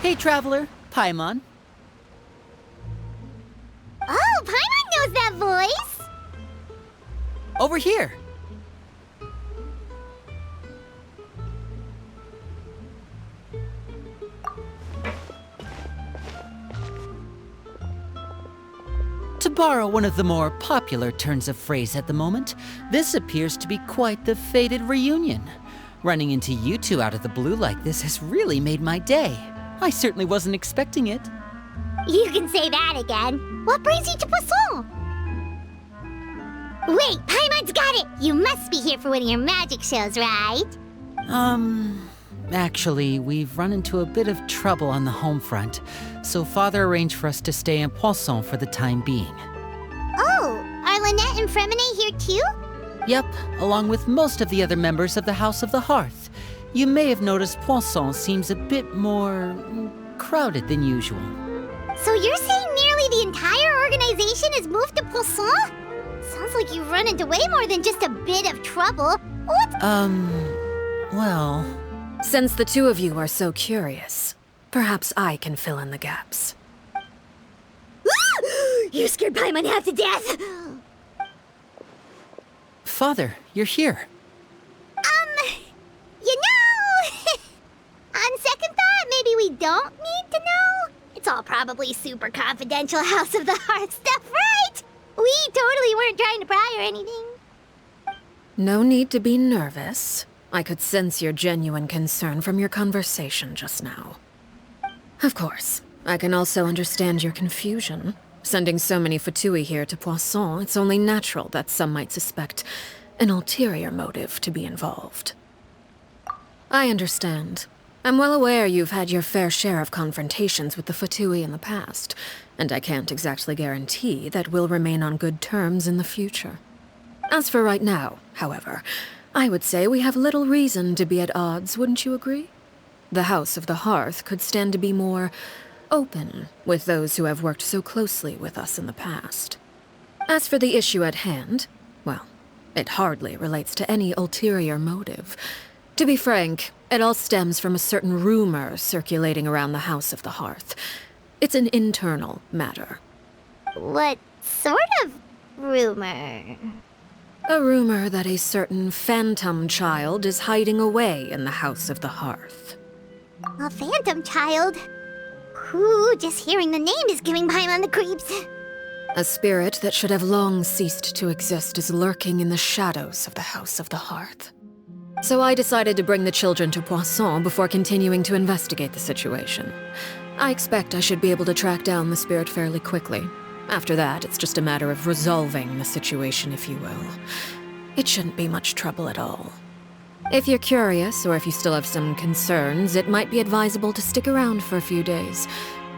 Hey, traveler. Paimon. Oh, Paimon knows that voice! Over here. To borrow one of the more popular turns of phrase at the moment, this appears to be quite the fated reunion. Running into you two out of the blue like this has really made my day. I certainly wasn't expecting it. You can say that again. What brings you to Poisson? Wait, Paimon's got it! You must be here for one of your magic shows, right? Actually, we've run into a bit of trouble on the home front, so Father arranged for us to stay in Poisson for the time being. Oh, are Lynette and Fremine here too? Yep, along with most of the other members of the House of the Hearth. You may have noticed Poisson seems a bit more crowded than usual. So you're saying nearly the entire organization has moved to Poisson? Sounds like you've run into way more than just a bit of trouble. What? Well... Since the two of you are so curious, perhaps I can fill in the gaps. You scared Paimon half to death! Father, you're here. You know... On second thought, maybe we don't need to know. It's all probably super confidential House of the Heart stuff, right? We totally weren't trying to pry or anything. No need to be nervous. I could sense your genuine concern from your conversation just now. Of course, I can also understand your confusion. Sending so many Fatui here to Poisson, it's only natural that some might suspect an ulterior motive to be involved. I understand. I'm well aware you've had your fair share of confrontations with the Fatui in the past, and I can't exactly guarantee that we'll remain on good terms in the future. As for right now, however, I would say we have little reason to be at odds, wouldn't you agree? The House of the Hearth could stand to be more open with those who have worked so closely with us in the past. As for the issue at hand, well, it hardly relates to any ulterior motive. To be frank, it all stems from a certain rumor circulating around the House of the Hearth. It's an internal matter. What sort of rumor? A rumor that a certain phantom child is hiding away in the House of the Hearth. A phantom child? Ooh, just hearing the name is giving Paimon the creeps. A spirit that should have long ceased to exist is lurking in the shadows of the House of the Hearth. So I decided to bring the children to Poisson before continuing to investigate the situation. I expect I should be able to track down the spirit fairly quickly. After that, it's just a matter of resolving the situation, if you will. It shouldn't be much trouble at all. If you're curious, or if you still have some concerns, it might be advisable to stick around for a few days.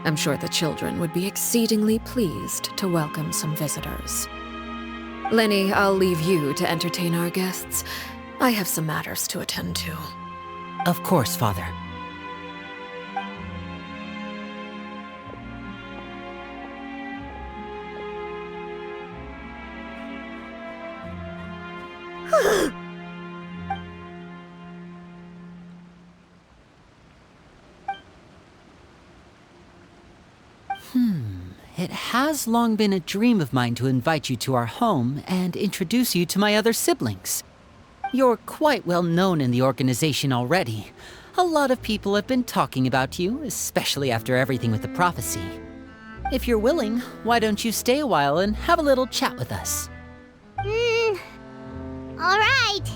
I'm sure the children would be exceedingly pleased to welcome some visitors. Lenny, I'll leave you to entertain our guests. I have some matters to attend to. Of course, Father. It has long been a dream of mine to invite you to our home and introduce you to my other siblings. You're quite well known in the organization already. A lot of people have been talking about you, especially after everything with the prophecy. If you're willing, why don't you stay a while and have a little chat with us? Alright.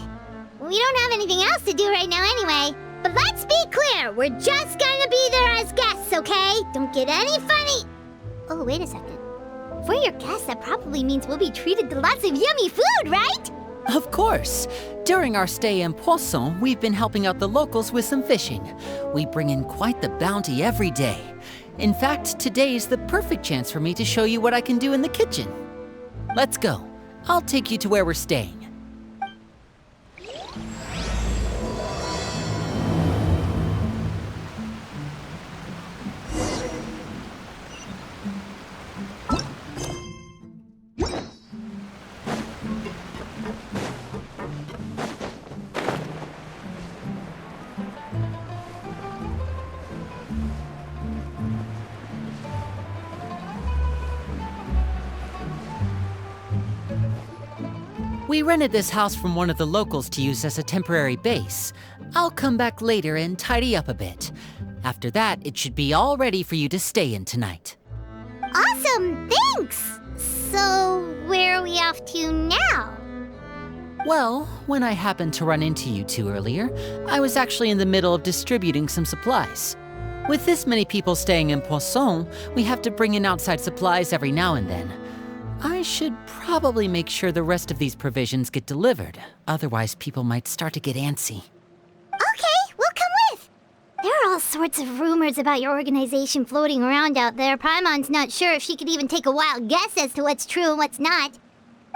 We don't have anything else to do right now anyway. But let's be clear, we're just gonna be there as guests, okay? Don't get any funny. Oh, wait a second. For your guests, that probably means we'll be treated to lots of yummy food, right? Of course. During our stay in Poisson, we've been helping out the locals with some fishing. We bring in quite the bounty every day. In fact, today's the perfect chance for me to show you what I can do in the kitchen. Let's go. I'll take you to where we're staying. We rented this house from one of the locals to use as a temporary base. I'll come back later and tidy up a bit. After that, it should be all ready for you to stay in tonight. Awesome, thanks! So, where are we off to now? Well, when I happened to run into you two earlier, I was actually in the middle of distributing some supplies. With this many people staying in Poisson, we have to bring in outside supplies every now and then. I should probably make sure the rest of these provisions get delivered, otherwise people might start to get antsy. Okay, we'll come with! There are all sorts of rumors about your organization floating around out there. Paimon's not sure if she could even take a wild guess as to what's true and what's not.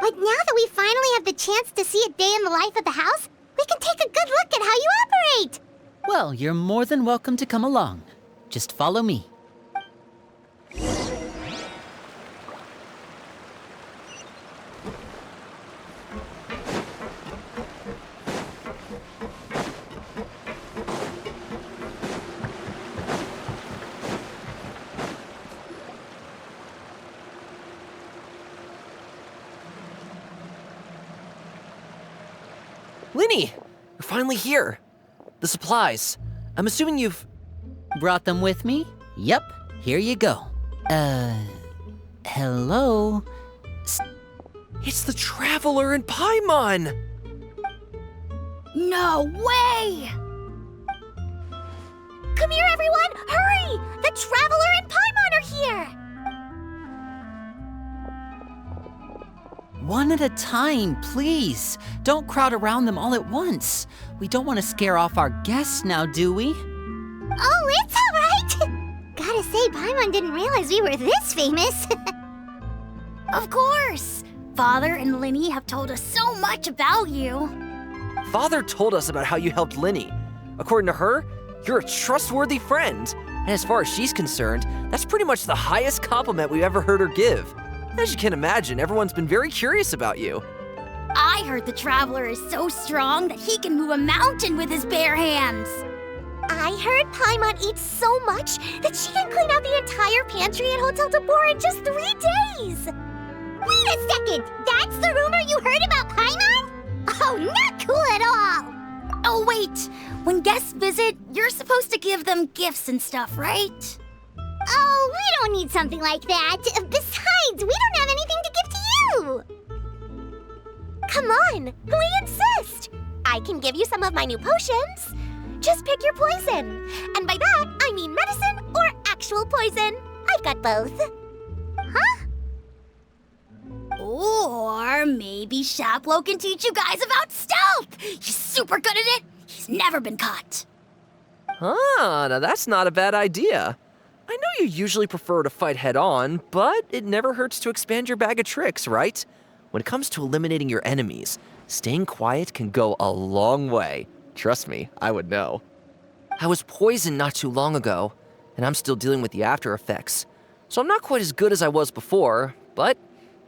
But now that we finally have the chance to see a day in the life of the house, we can take a good look at how you operate! Well, you're more than welcome to come along. Just follow me. Linny! You're finally here. The supplies. I'm assuming you've... Brought them with me? Yep, here you go. Hello? It's the Traveler and Paimon! No way! Come here, everyone! Hurry! The Traveler and Paimon are here! One at a time, please. Don't crowd around them all at once. We don't want to scare off our guests now, do we? Oh, it's all right! Gotta say, Paimon didn't realize we were this famous. Of course! Father and Linny have told us so much about you. Father told us about how you helped Linny. According to her, you're a trustworthy friend. And as far as she's concerned, that's pretty much the highest compliment we've ever heard her give. As you can imagine, everyone's been very curious about you. I heard the Traveler is so strong that he can move a mountain with his bare hands. I heard Paimon eats so much that she can clean out the entire pantry at Hotel de Boer in just 3 days! Wait a second! That's the rumor you heard about Paimon? Oh, not cool at all! Oh, wait! When guests visit, you're supposed to give them gifts and stuff, right? Oh, we don't need something like that. Besides, we don't have anything to give to you! Come on, we insist! I can give you some of my new potions. Just pick your poison. And by that, I mean medicine or actual poison. I've got both. Huh? Or maybe Shaplo can teach you guys about stealth! He's super good at it! He's never been caught! Ah, now that's not a bad idea. I know you usually prefer to fight head-on, but it never hurts to expand your bag of tricks, right? When it comes to eliminating your enemies, staying quiet can go a long way. Trust me, I would know. I was poisoned not too long ago, and I'm still dealing with the after effects. So I'm not quite as good as I was before, but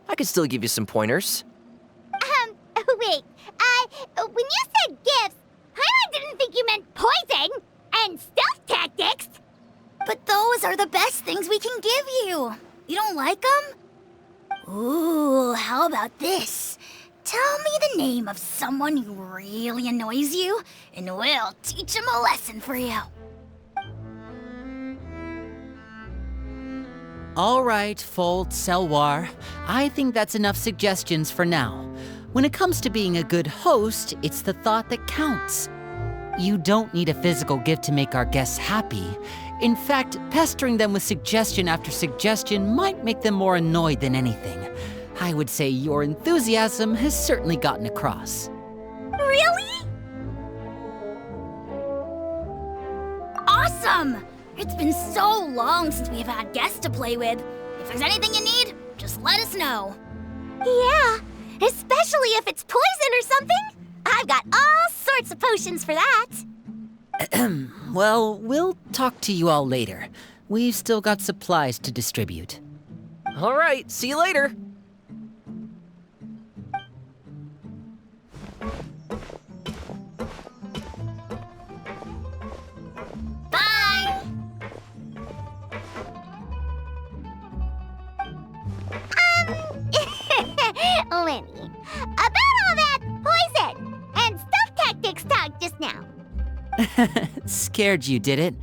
I can still give you some pointers. Wait, when you said gifts, Paimon didn't think you meant poison and stealth tactics. But those are the best things we can give you. You don't like them? Ooh, how about this? Tell me the name of someone who really annoys you, and we'll teach him a lesson for you. All right, Fold, Selwar. I think that's enough suggestions for now. When it comes to being a good host, it's the thought that counts. You don't need a physical gift to make our guests happy. In fact, pestering them with suggestion after suggestion might make them more annoyed than anything. I would say your enthusiasm has certainly gotten across. Really? Awesome! It's been so long since we've had guests to play with. If there's anything you need, just let us know. Yeah, especially if it's poison or something. I've got all sorts of potions for that. Well, we'll talk to you all later. We've still got supplies to distribute. All right, see you later. Bye! Lenny, about all Scared you, did it?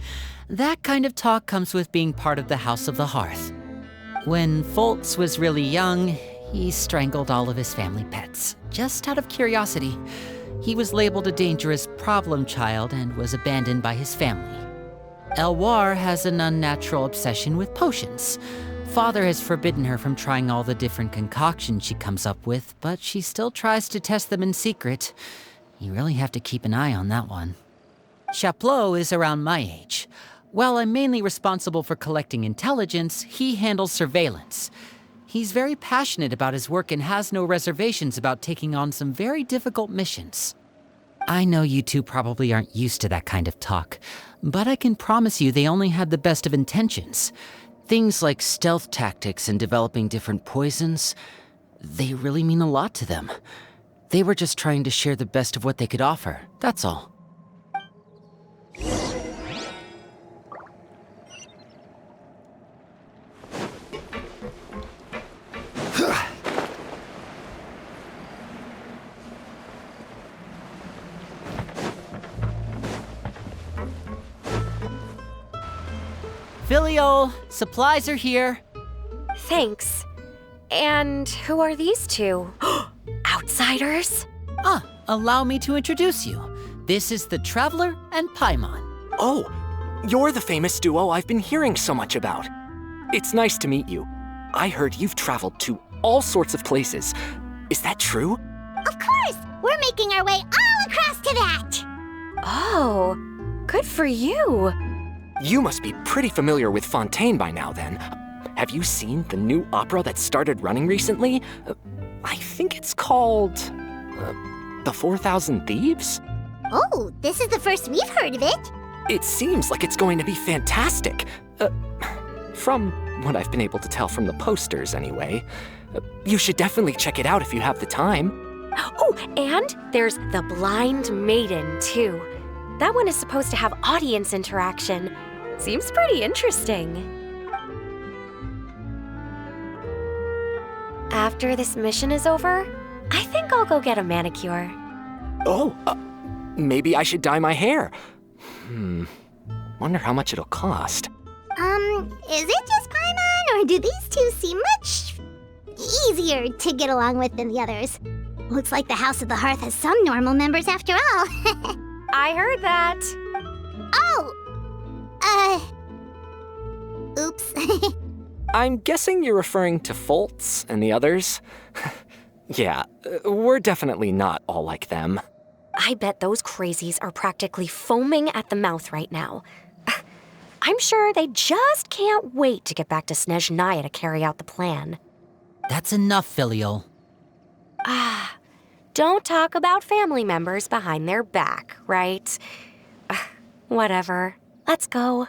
That kind of talk comes with being part of the House of the Hearth. When Foltz was really young, he strangled all of his family pets, just out of curiosity. He was labeled a dangerous problem child and was abandoned by his family. Elwar has an unnatural obsession with potions. Father has forbidden her from trying all the different concoctions she comes up with, but she still tries to test them in secret. You really have to keep an eye on that one. Chaplot is around my age. While I'm mainly responsible for collecting intelligence, he handles surveillance. He's very passionate about his work and has no reservations about taking on some very difficult missions. I know you two probably aren't used to that kind of talk, but I can promise you they only had the best of intentions. Things like stealth tactics and developing different poisons, they really mean a lot to them. They were just trying to share the best of what they could offer, that's all. Filial, supplies are here. Thanks. And who are these two? Outsiders? Allow me to introduce you. This is the Traveler and Paimon. Oh, you're the famous duo I've been hearing so much about. It's nice to meet you. I heard you've traveled to all sorts of places. Is that true? Of course! We're making our way all across to that! Oh, good for you. You must be pretty familiar with Fontaine by now, then. Have you seen the new opera that started running recently? I think it's called... The 4,000 Thieves? Oh, this is the first we've heard of it. It seems like it's going to be fantastic. From what I've been able to tell from the posters, anyway. You should definitely check it out if you have the time. Oh, and there's The Blind Maiden, too. That one is supposed to have audience interaction. Seems pretty interesting. After this mission is over, I think I'll go get a manicure. Oh, maybe I should dye my hair. Wonder how much it'll cost. Is it just Paimon, or do these two seem much easier to get along with than the others? Looks like the House of the Hearth has some normal members after all. I heard that. Oops. I'm guessing you're referring to Foltz and the others? Yeah, we're definitely not all like them. I bet those crazies are practically foaming at the mouth right now. I'm sure they just can't wait to get back to Snezhnaya to carry out the plan. That's enough, Filial. Don't talk about family members behind their back, right? Whatever. Let's go.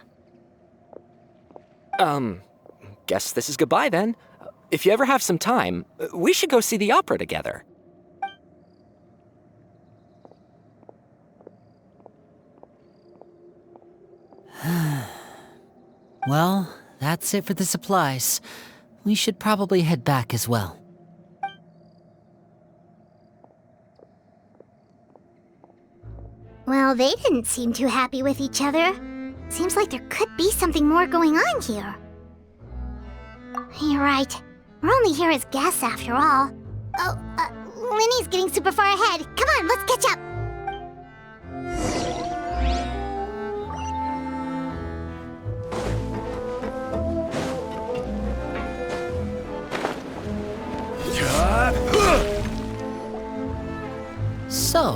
Guess this is goodbye then. If you ever have some time, we should go see the opera together. Well, that's it for the supplies. We should probably head back as well. Well, they didn't seem too happy with each other. Seems like there could be something more going on here. You're right. We're only here as guests after all. Oh, Winnie's getting super far ahead. Come on, let's catch up. So,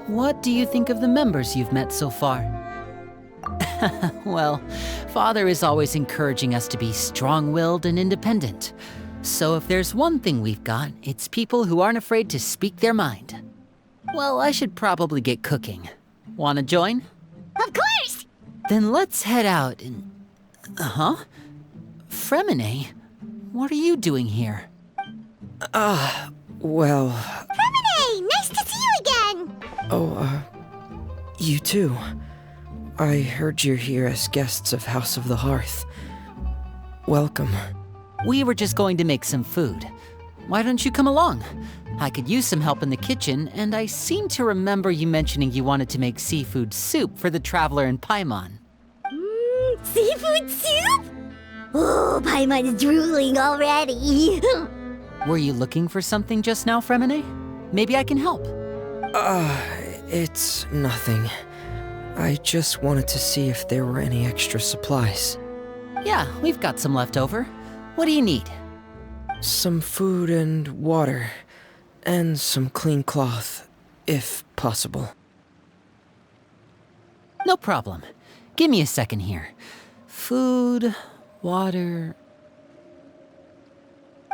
what do you think of the members you've met so far? Well, Father is always encouraging us to be strong-willed and independent. So if there's one thing we've got, it's people who aren't afraid to speak their mind. Well, I should probably get cooking. Wanna join? Of course! Then let's head out and... Fremine? What are you doing here? Well... Fremine! Nice to see you again! Oh, you too. I heard you're here as guests of House of the Hearth. Welcome. We were just going to make some food. Why don't you come along? I could use some help in the kitchen, and I seem to remember you mentioning you wanted to make seafood soup for the traveler in Paimon. Seafood soup? Oh, Paimon is drooling already. Were you looking for something just now, Fremine? Maybe I can help. It's nothing. I just wanted to see if there were any extra supplies. Yeah, we've got some left over. What do you need? Some food and water. And some clean cloth, if possible. No problem. Give me a second here. Food, water...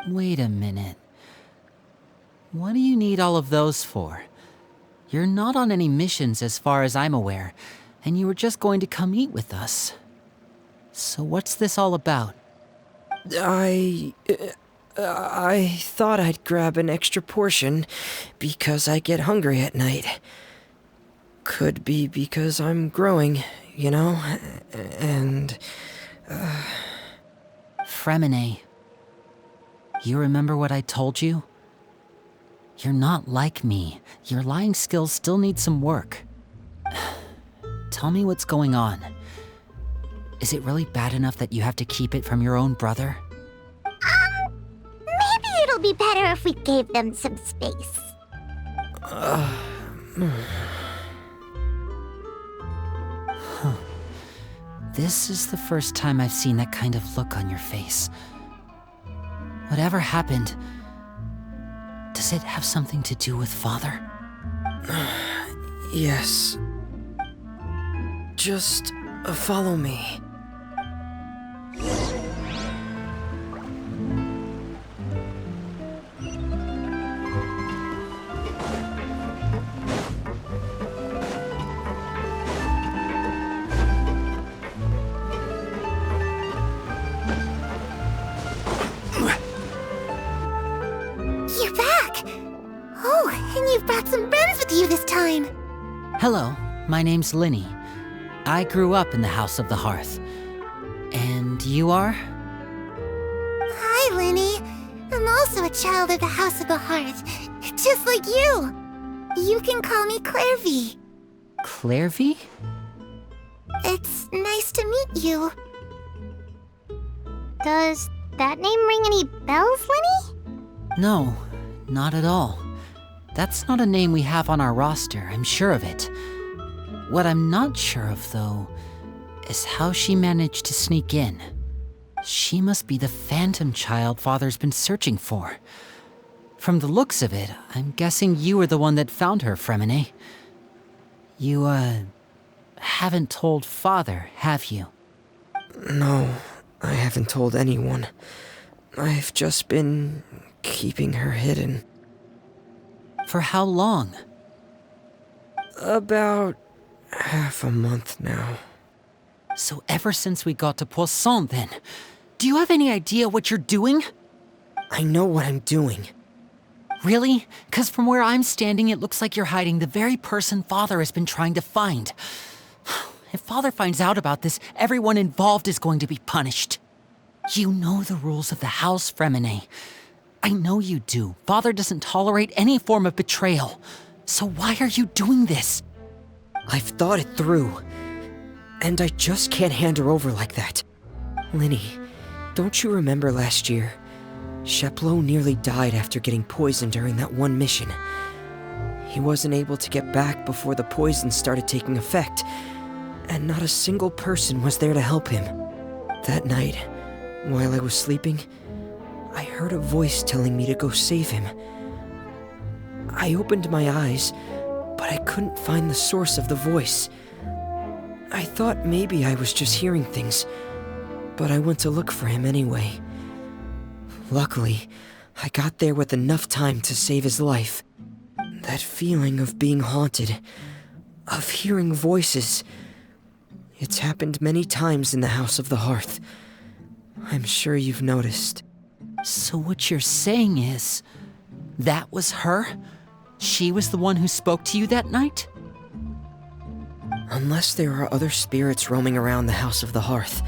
Wait a minute. What do you need all of those for? You're not on any missions as far as I'm aware, and you were just going to come eat with us. So what's this all about? I thought I'd grab an extra portion because I get hungry at night. Could be because I'm growing, you know, and... Fremine, you remember what I told you? You're not like me. Your lying skills still need some work. Tell me what's going on. Is it really bad enough that you have to keep it from your own brother? Maybe it'll be better if we gave them some space. This is the first time I've seen that kind of look on your face. Whatever happened, does it have something to do with Father? Yes. Just follow me. You're back! Oh, and you've brought some friends with you this time. Hello, my name's Linny. I grew up in the House of the Hearth. And you are? Hi, Linny. I'm also a child of the House of the Hearth, just like you. You can call me Clairvy. Clairvy? It's nice to meet you. Does that name ring any bells, Linny? No, not at all. That's not a name we have on our roster, I'm sure of it. What I'm not sure of, though, is how she managed to sneak in. She must be the phantom child Father's been searching for. From the looks of it, I'm guessing you were the one that found her, Fremine. You, haven't told Father, have you? No, I haven't told anyone. I've just been keeping her hidden. For how long? About half a month now. So ever since we got to Poisson, then. Do you have any idea what you're doing? I know what I'm doing. Really? 'Cause from where I'm standing, it looks like you're hiding the very person Father has been trying to find. If Father finds out about this, everyone involved is going to be punished. You know the rules of the house, Fremine. I know you do. Father doesn't tolerate any form of betrayal. So why are you doing this? I've thought it through. And I just can't hand her over like that. Linny, don't you remember last year? Sheplo nearly died after getting poisoned during that one mission. He wasn't able to get back before the poison started taking effect, and not a single person was there to help him. That night, while I was sleeping, I heard a voice telling me to go save him. I opened my eyes, but I couldn't find the source of the voice. I thought maybe I was just hearing things, but I went to look for him anyway. Luckily, I got there with enough time to save his life. That feeling of being haunted, of hearing voices, it's happened many times in the House of the Hearth. I'm sure you've noticed. So what you're saying is, that was her? She was the one who spoke to you that night? Unless there are other spirits roaming around the House of the Hearth,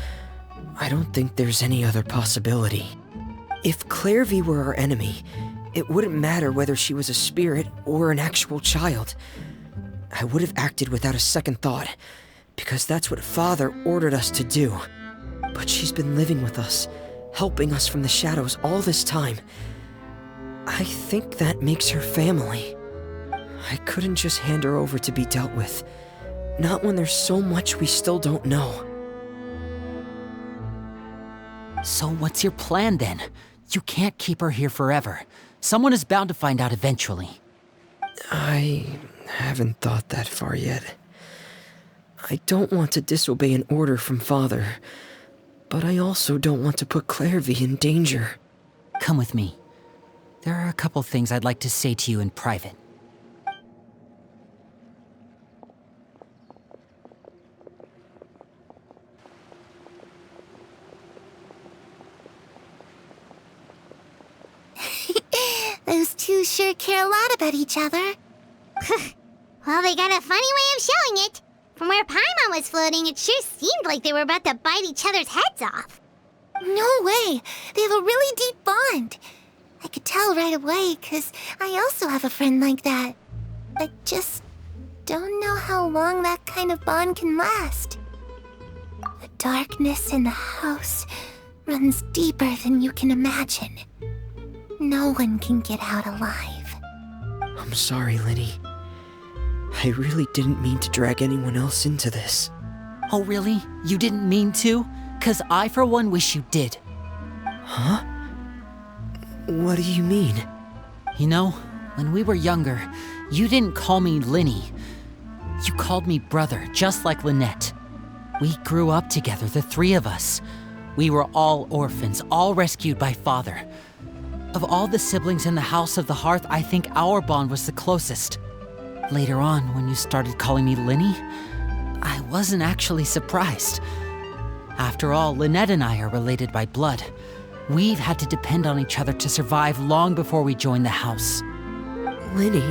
I don't think there's any other possibility. If Clairvy were our enemy, It wouldn't matter whether she was a spirit or an actual child. I would have acted without a second thought, because that's what Father ordered us to do. But she's been living with us, helping us from the shadows all this time. I think that makes her family. I couldn't just hand her over to be dealt with. Not when there's so much we still don't know. So what's your plan then? You can't keep her here forever. Someone is bound to find out eventually. I haven't thought that far yet. I don't want to disobey an order from Father, but I also don't want to put Clairvy in danger. Come with me. There are a couple things I'd like to say to you in private. Those two sure care a lot about each other. Well, they got a funny way of showing it. From where Paimon was floating, it sure seemed like they were about to bite each other's heads off. No way! They have a really deep bond. I could tell right away, 'cause I also have a friend like that. I just don't know how long that kind of bond can last. The darkness in the house runs deeper than you can imagine. No one can get out alive. I'm sorry, Linny. I really didn't mean to drag anyone else into this. Oh, really? You didn't mean to? 'Cause I, for one, wish you did. Huh? What do you mean? You know, when we were younger, you didn't call me Linny. You called me brother, just like Lynette. We grew up together, the three of us. We were all orphans, all rescued by Father. Of all the siblings in the House of the Hearth, I think our bond was the closest. Later on, when you started calling me Linny, I wasn't actually surprised. After all, Lynette and I are related by blood. We've had to depend on each other to survive long before we joined the house. Linny,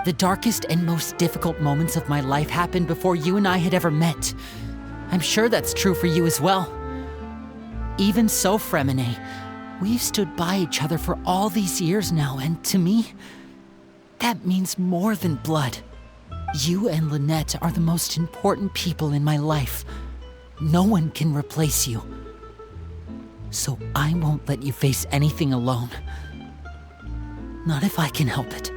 The darkest and most difficult moments of my life happened before you and I had ever met. I'm sure that's true for you as well. Even so, Fremine, we've stood by each other for all these years now, and to me, that means more than blood. You and Lynette are the most important people in my life. No one can replace you. So I won't let you face anything alone. Not if I can help it.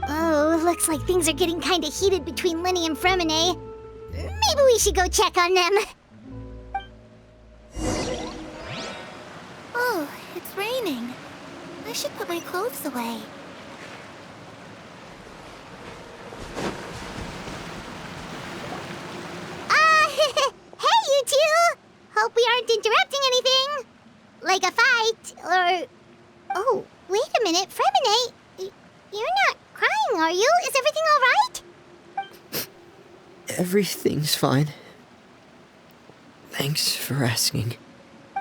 Oh, looks like things are getting kinda heated between Linny and Fremine. Maybe we should go check on them. Oh, it's raining. I should put my clothes away. Hey, you two! Hope we aren't interrupting anything. Like a fight, or... Oh, wait a minute, Fremine. You're not crying, are you? Is everything all right? everything's fine. Thanks for asking.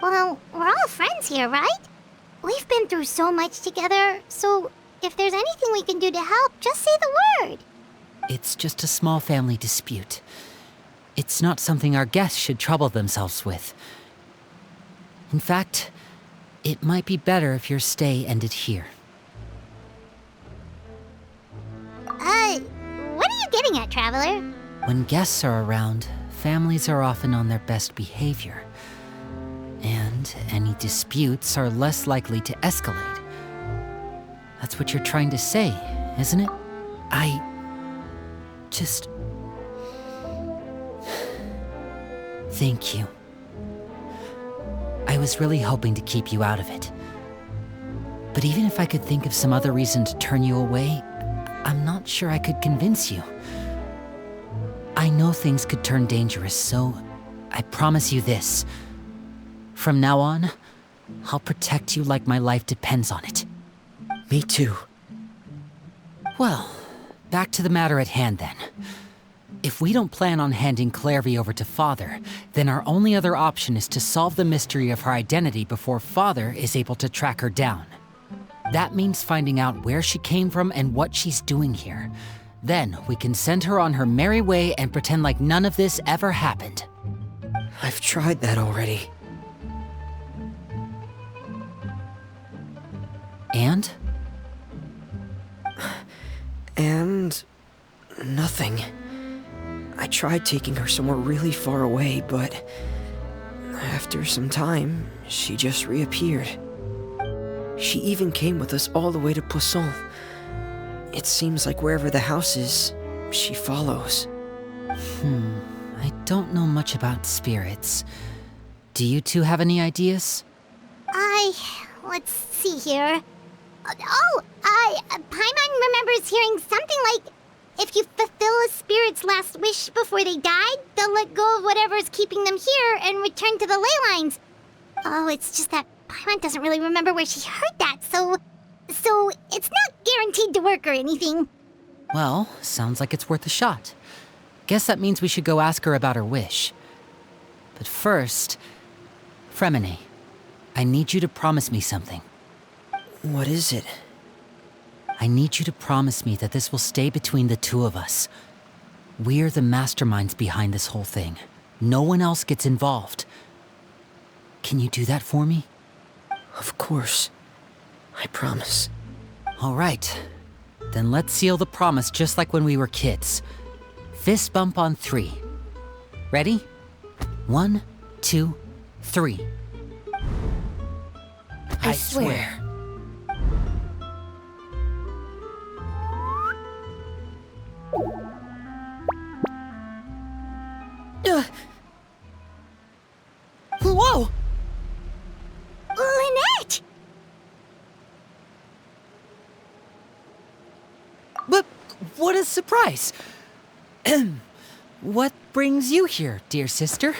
Well, we're all friends here, right? We've been through so much together, so if there's anything we can do to help, just say the word. It's just a small family dispute. It's not something our guests should trouble themselves with. In fact, it might be better if your stay ended here. What are you getting at, Traveler? When guests are around, families are often on their best behavior. And any disputes are less likely to escalate. That's what you're trying to say, isn't it? Thank you. I was really hoping to keep you out of it. But even if I could think of some other reason to turn you away, I'm not sure I could convince you. I know things could turn dangerous, so I promise you this. From now on, I'll protect you like my life depends on it. Me too. Well, back to the matter at hand then. If we don't plan on handing Clairvy over to Father, then our only other option is to solve the mystery of her identity before Father is able to track her down. That means finding out where she came from and what she's doing here. Then we can send her on her merry way and pretend like none of this ever happened. I've tried that already. And? And... nothing. I tried taking her somewhere really far away, but... after some time, she just reappeared. She even came with us all the way to Poisson. It seems like wherever the house is, she follows. I don't know much about spirits. Do you two have any ideas? Let's see here. Paimon remembers hearing something like, if you fulfill a spirit's last wish before they died, they'll let go of whatever's keeping them here and return to the ley lines. Oh, it's just that Paimon doesn't really remember where she heard that, so it's not guaranteed to work or anything. Well, sounds like it's worth a shot. Guess that means we should go ask her about her wish. But first, Fremine, I need you to promise me something. What is it? I need you to promise me that this will stay between the two of us. We're the masterminds behind this whole thing. No one else gets involved. Can you do that for me? Of course. I promise. All right. Then let's seal the promise just like when we were kids. Fist bump on 3. Ready? 1, 2, 3. I swear. Whoa! Lynette! But what a surprise! What brings you here, dear sister?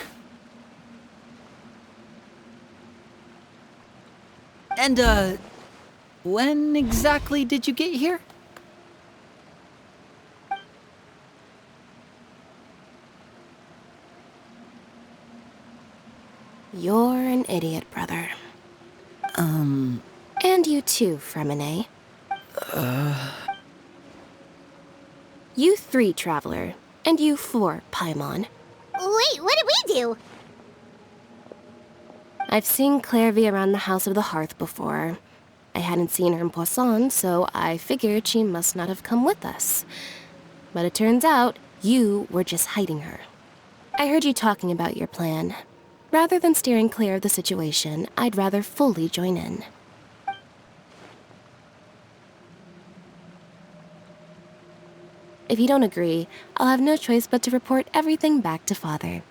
And, when exactly did you get here? You're an idiot, brother. And you too, Fremine. You 3, Traveler. And you 4, Paimon. Wait, what did we do? I've seen Clairvy around the House of the Hearth before. I hadn't seen her in Poisson, so I figured she must not have come with us. But it turns out you were just hiding her. I heard you talking about your plan. Rather than steering clear of the situation, I'd rather fully join in. If you don't agree, I'll have no choice but to report everything back to Father.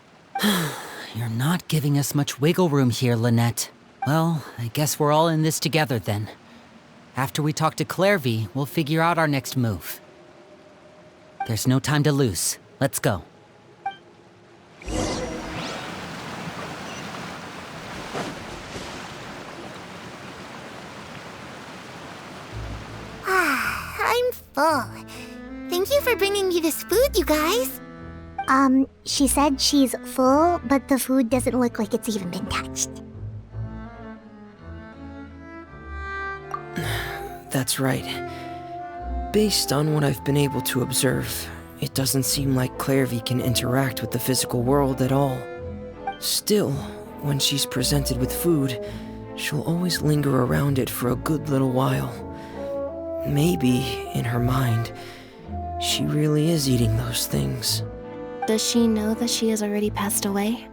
You're not giving us much wiggle room here, Lynette. Well, I guess we're all in this together then. After we talk to Clairvy, we'll figure out our next move. There's no time to lose. Let's go. I'm full. Thank you for bringing me this food, you guys. She said she's full, but the food doesn't look like it's even been touched. That's right. Based on what I've been able to observe, it doesn't seem like Clairvy can interact with the physical world at all. Still, when she's presented with food, she'll always linger around it for a good little while. Maybe, in her mind, she really is eating those things. Does she know that she has already passed away?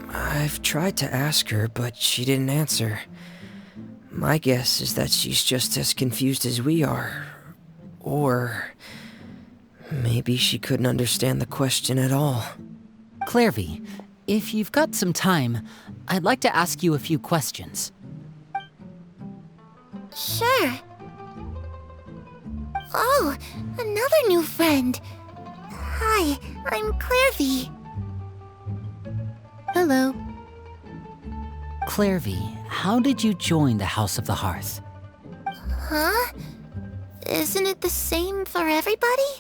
I've tried to ask her, but she didn't answer. My guess is that she's just as confused as we are. Or maybe she couldn't understand the question at all. Clairvy, if you've got some time, I'd like to ask you a few questions. Sure. Oh, another new friend. Hi, I'm Clairvy. Hello. Clairvy, how did you join the House of the Hearth? Huh? Isn't it the same for everybody?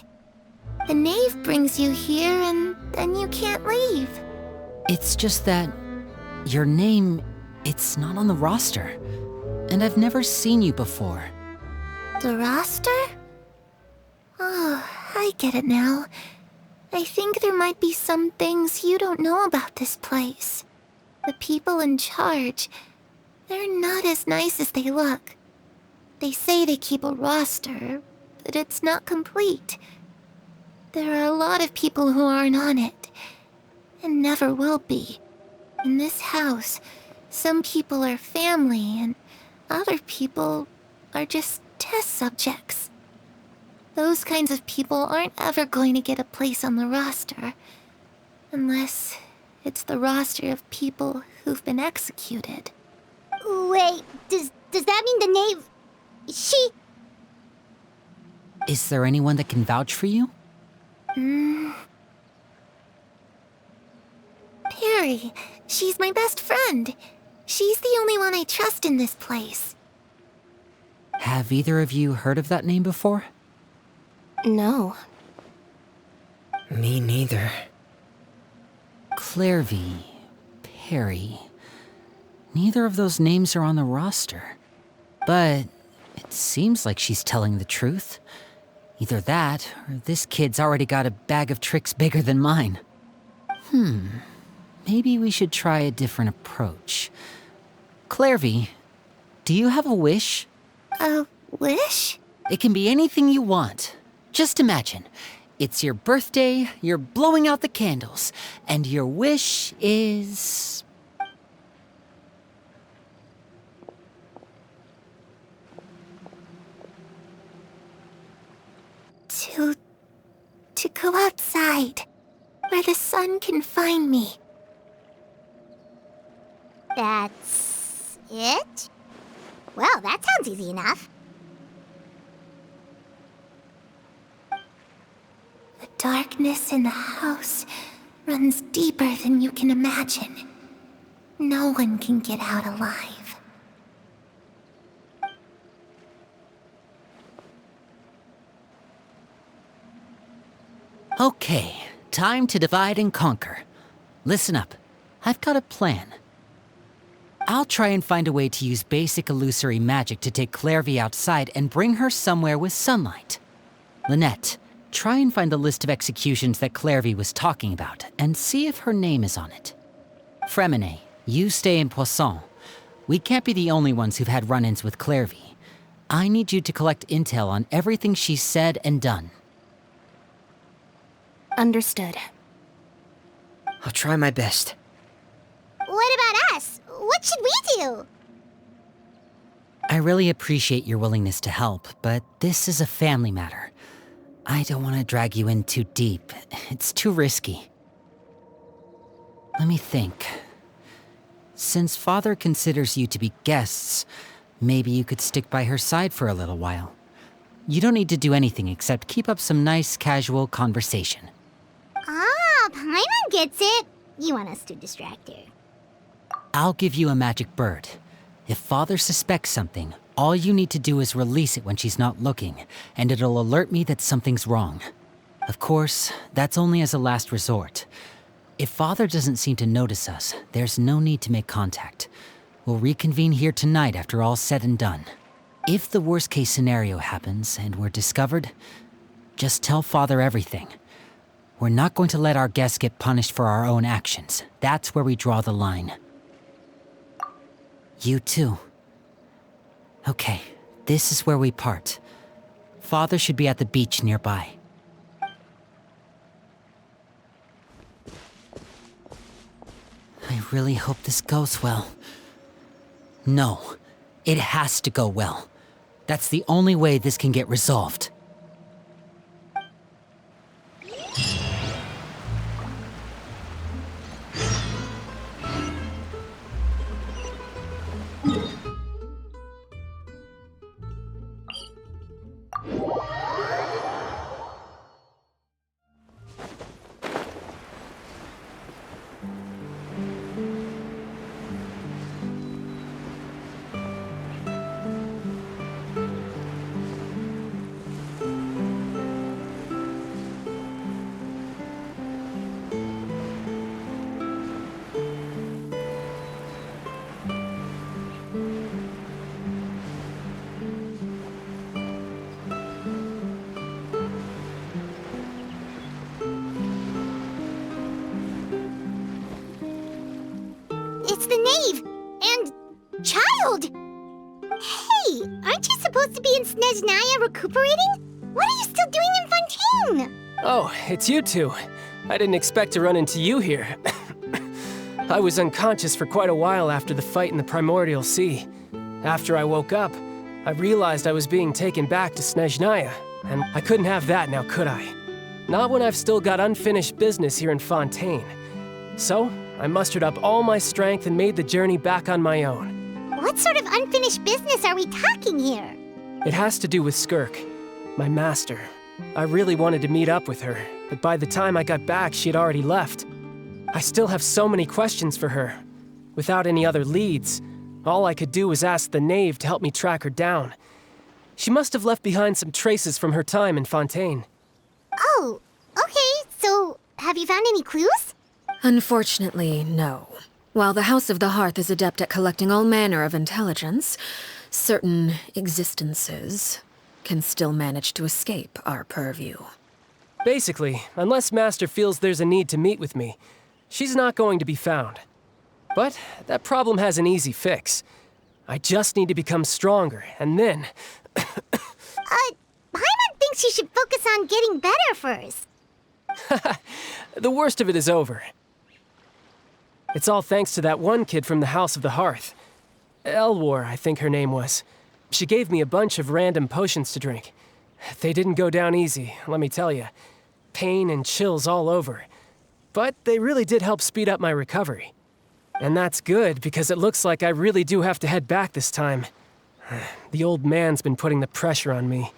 The knave brings you here and then you can't leave. It's just that your name, it's not on the roster. And I've never seen you before. The roster? Oh, I get it now. I think there might be some things you don't know about this place. The people in charge, they're not as nice as they look. They say they keep a roster, but it's not complete. There are a lot of people who aren't on it, and never will be. In this house, some people are family, and other people are just test subjects. Those kinds of people aren't ever going to get a place on the roster, unless it's the roster of people who've been executed. Wait, does that mean the knave... She... Is there anyone that can vouch for you? Perry. She's my best friend. She's the only one I trust in this place. Have either of you heard of that name before? No. Me neither. Clairvy, Perry. Neither of those names are on the roster. But it seems like she's telling the truth. Either that, or this kid's already got a bag of tricks bigger than mine. Maybe we should try a different approach. Clairvy, do you have a wish? A wish? It can be anything you want. Just imagine, it's your birthday, you're blowing out the candles, and your wish is... To go outside, where the sun can find me. That's... it? Well, that sounds easy enough. The darkness in the house runs deeper than you can imagine. No one can get out alive. Okay, time to divide and conquer. Listen up, I've got a plan. I'll try and find a way to use basic illusory magic to take Clairvy outside and bring her somewhere with sunlight. Lynette, try and find the list of executions that Clairvy was talking about and see if her name is on it. Fremine, you stay in Poisson. We can't be the only ones who've had run-ins with Clairvy. I need you to collect intel on everything she's said and done. Understood. I'll try my best. What about us? What should we do? I really appreciate your willingness to help, but this is a family matter. I don't want to drag you in too deep. It's too risky. Let me think. Since Father considers you to be guests, maybe you could stick by her side for a little while. You don't need to do anything except keep up some nice, casual conversation. Ah, Paimon gets it. You want us to distract her. I'll give you a magic bird. If Father suspects something, all you need to do is release it when she's not looking, and it'll alert me that something's wrong. Of course, that's only as a last resort. If Father doesn't seem to notice us, there's no need to make contact. We'll reconvene here tonight after all's said and done. If the worst-case scenario happens and we're discovered, just tell Father everything. We're not going to let our guests get punished for our own actions. That's where we draw the line. You too. Okay, this is where we part. Father should be at the beach nearby. I really hope this goes well. No, it has to go well. That's the only way this can get resolved. It's the knave! And... child! Hey, aren't you supposed to be in Snezhnaya recuperating? What are you still doing in Fontaine? Oh, it's you two. I didn't expect to run into you here. I was unconscious for quite a while after the fight in the Primordial Sea. After I woke up, I realized I was being taken back to Snezhnaya, and I couldn't have that now, could I? Not when I've still got unfinished business here in Fontaine. So, I mustered up all my strength and made the journey back on my own. What sort of unfinished business are we talking here? It has to do with Skirk, my master. I really wanted to meet up with her, but by the time I got back, she had already left. I still have so many questions for her. Without any other leads, all I could do was ask the knave to help me track her down. She must have left behind some traces from her time in Fontaine. Oh, okay, so have you found any clues? Unfortunately, no. While the House of the Hearth is adept at collecting all manner of intelligence, certain existences can still manage to escape our purview. Basically, unless Master feels there's a need to meet with me, she's not going to be found. But that problem has an easy fix. I just need to become stronger, and then... Paimon thinks you should focus on getting better first. The worst of it is over. It's all thanks to that one kid from the House of the Hearth. Elwar, I think her name was. She gave me a bunch of random potions to drink. They didn't go down easy, let me tell you. Pain and chills all over. But they really did help speed up my recovery. And that's good, because it looks like I really do have to head back this time. The old man's been putting the pressure on me.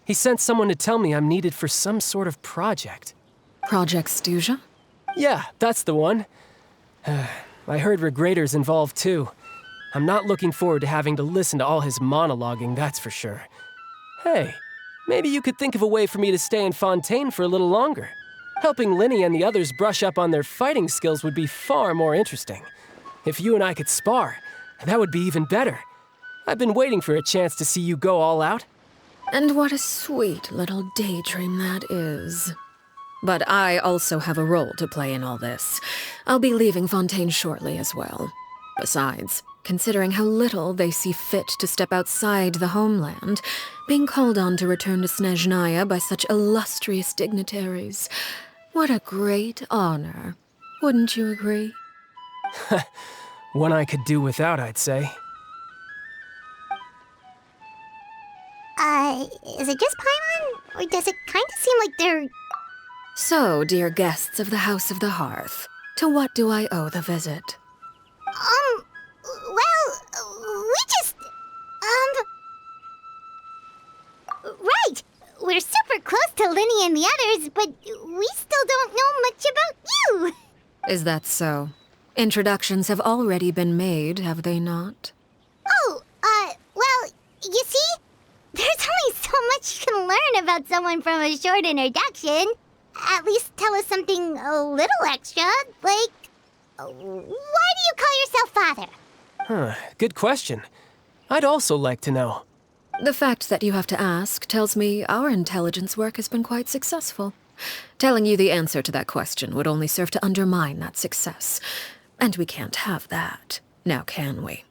He sent someone to tell me I'm needed for some sort of project. Project Stuja? Yeah, that's the one. I heard Regrader's involved too. I'm not looking forward to having to listen to all his monologuing, that's for sure. Hey, maybe you could think of a way for me to stay in Fontaine for a little longer. Helping Linny and the others brush up on their fighting skills would be far more interesting. If you and I could spar, that would be even better. I've been waiting for a chance to see you go all out. And what a sweet little daydream that is. But I also have a role to play in all this. I'll be leaving Fontaine shortly as well. Besides, considering how little they see fit to step outside the homeland, being called on to return to Snezhnaya by such illustrious dignitaries, what a great honor. Wouldn't you agree? One I could do without, I'd say. Is it just Paimon? Or does it kind of seem like they're... So, dear guests of the House of the Hearth, to what do I owe the visit? We just... Right! We're super close to Linny and the others, but we still don't know much about you! Is that so? Introductions have already been made, have they not? Oh, well, you see? There's only so much you can learn about someone from a short introduction. At least tell us something a little extra, like... Why do you call yourself father? Good question. I'd also like to know. The fact that you have to ask tells me our intelligence work has been quite successful. Telling you the answer to that question would only serve to undermine that success. And we can't have that, now can we?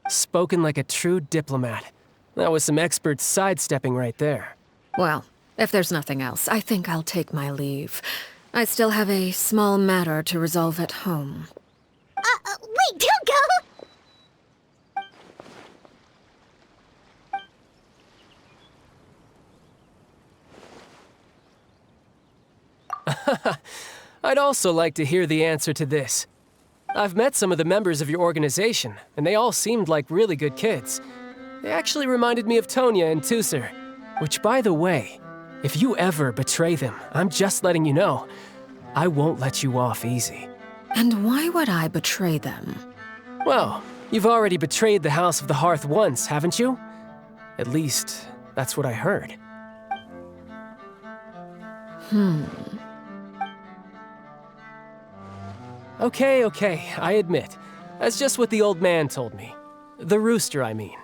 Spoken like a true diplomat. That was some expert sidestepping right there. Well, if there's nothing else, I think I'll take my leave. I still have a small matter to resolve at home. Wait, don't go! I'd also like to hear the answer to this. I've met some of the members of your organization, and they all seemed like really good kids. They actually reminded me of Tonya and Tusser. Which, by the way, if you ever betray them, I'm just letting you know, I won't let you off easy. And why would I betray them? Well, you've already betrayed the House of the Hearth once, haven't you? At least, that's what I heard. Okay, I admit. That's just what the old man told me. The rooster, I mean.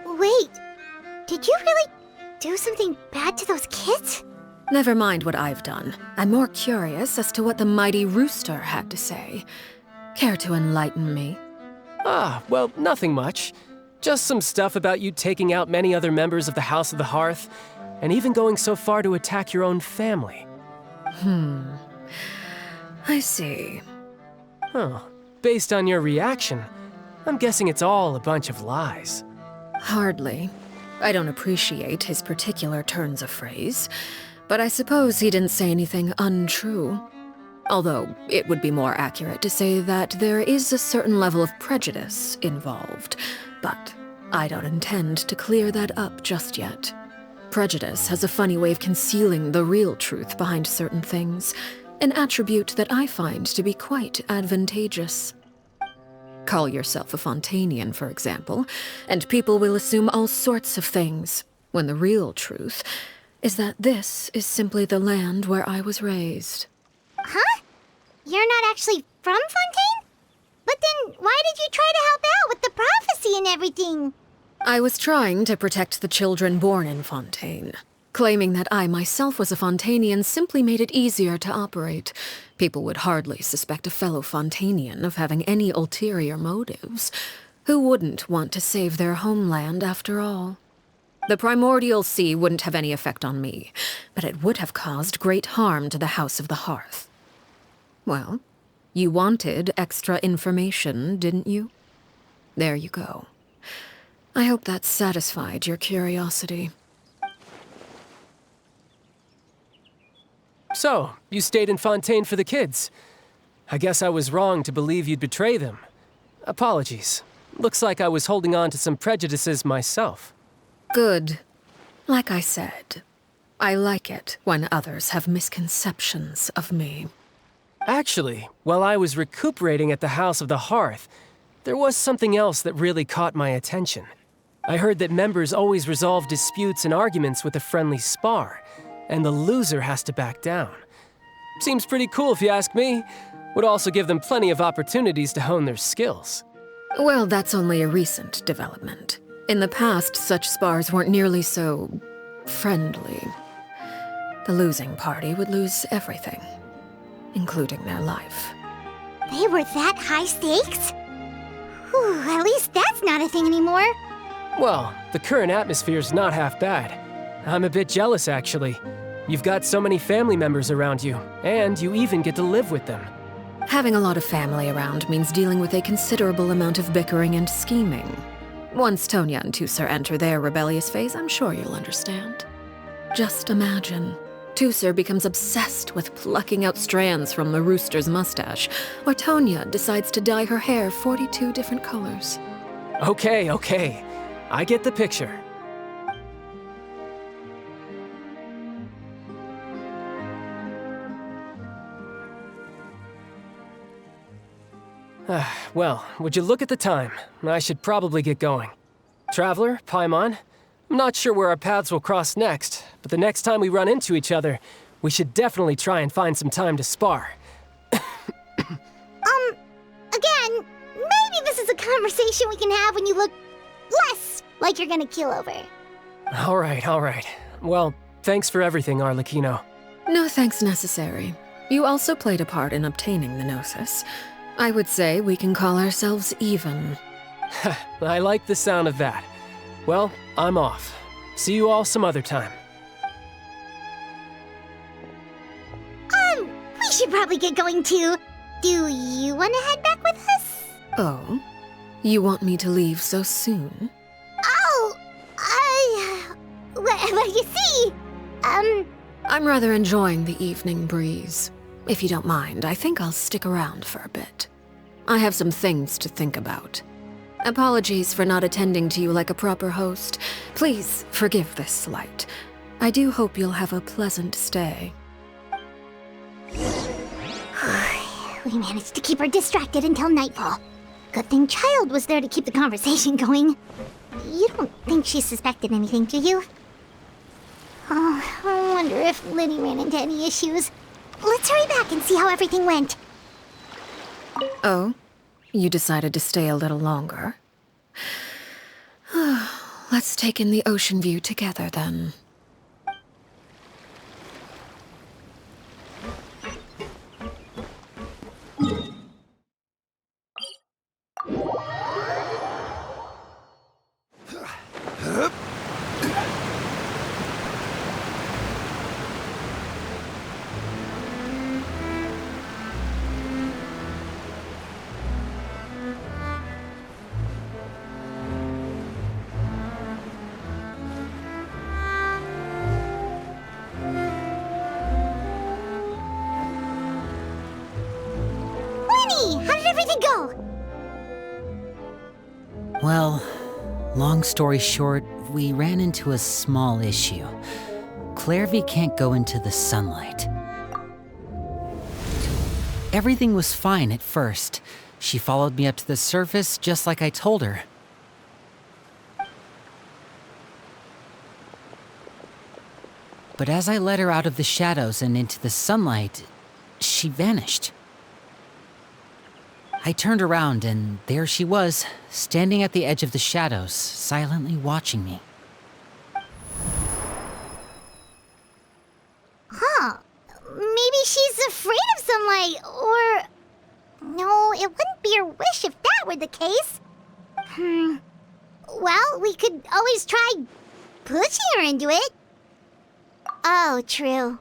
Wait, did you really do something bad to those kids? Never mind what I've done. I'm more curious as to what the mighty rooster had to say. Care to enlighten me? Ah, well, nothing much. Just some stuff about you taking out many other members of the House of the Hearth, and even going so far to attack your own family. I see. Huh. Based on your reaction, I'm guessing it's all a bunch of lies. Hardly. I don't appreciate his particular turns of phrase, but I suppose he didn't say anything untrue. Although, it would be more accurate to say that there is a certain level of prejudice involved, but I don't intend to clear that up just yet. Prejudice has a funny way of concealing the real truth behind certain things, an attribute that I find to be quite advantageous. Call yourself a Fontanian, for example, and people will assume all sorts of things, when the real truth is that this is simply the land where I was raised. Huh? You're not actually from Fontaine? But then why did you try to help out with the prophecy and everything? I was trying to protect the children born in Fontaine. Claiming that I myself was a Fontanian simply made it easier to operate. People would hardly suspect a fellow Fontanian of having any ulterior motives. Who wouldn't want to save their homeland after all? The primordial sea wouldn't have any effect on me, but it would have caused great harm to the House of the Hearth. Well, you wanted extra information, didn't you? There you go. I hope that satisfied your curiosity. So, you stayed in Fontaine for the kids. I guess I was wrong to believe you'd betray them. Apologies. Looks like I was holding on to some prejudices myself. Good. Like I said, I like it when others have misconceptions of me. Actually, while I was recuperating at the House of the Hearth, there was something else that really caught my attention. I heard that members always resolve disputes and arguments with a friendly spar, and the loser has to back down. Seems pretty cool if you ask me. Would also give them plenty of opportunities to hone their skills. Well, that's only a recent development. In the past, such spars weren't nearly so friendly. The losing party would lose everything, including their life. They were that high stakes? Whew, at least that's not a thing anymore. Well, the current atmosphere's not half bad. I'm a bit jealous, actually. You've got so many family members around you, and you even get to live with them. Having a lot of family around means dealing with a considerable amount of bickering and scheming. Once Tonya and Tusser enter their rebellious phase, I'm sure you'll understand. Just imagine. Tusser becomes obsessed with plucking out strands from the rooster's mustache, or Tonya decides to dye her hair 42 different colors. Okay. I get the picture. Well, would you look at the time? I should probably get going. Traveler, Paimon, I'm not sure where our paths will cross next, but the next time we run into each other, we should definitely try and find some time to spar. Again, maybe this is a conversation we can have when you look less like you're gonna keel over. All right. Well, thanks for everything, Arлекino. No thanks necessary. You also played a part in obtaining the Gnosis. I would say we can call ourselves even. I like the sound of that. Well, I'm off. See you all some other time. We should probably get going too. Do you want to head back with us? Oh? You want me to leave so soon? Oh, well, you see, I'm rather enjoying the evening breeze. If you don't mind, I think I'll stick around for a bit. I have some things to think about. Apologies for not attending to you like a proper host. Please forgive this slight. I do hope you'll have a pleasant stay. We managed to keep her distracted until nightfall. Good thing Child was there to keep the conversation going. You don't think she suspected anything, do you? Oh, I wonder if Liddy ran into any issues. Let's hurry back and see how everything went. Oh? You decided to stay a little longer? Let's take in the ocean view together, then. everything go? Well, long story short, we ran into a small issue. Clairvy can't go into the sunlight. Everything was fine at first. She followed me up to the surface just like I told her. But as I led her out of the shadows and into the sunlight, she vanished. I turned around and there she was, standing at the edge of the shadows, silently watching me. Huh. Maybe she's afraid of sunlight, or... No, it wouldn't be her wish if that were the case. Well, we could always try pushing her into it. Oh, true.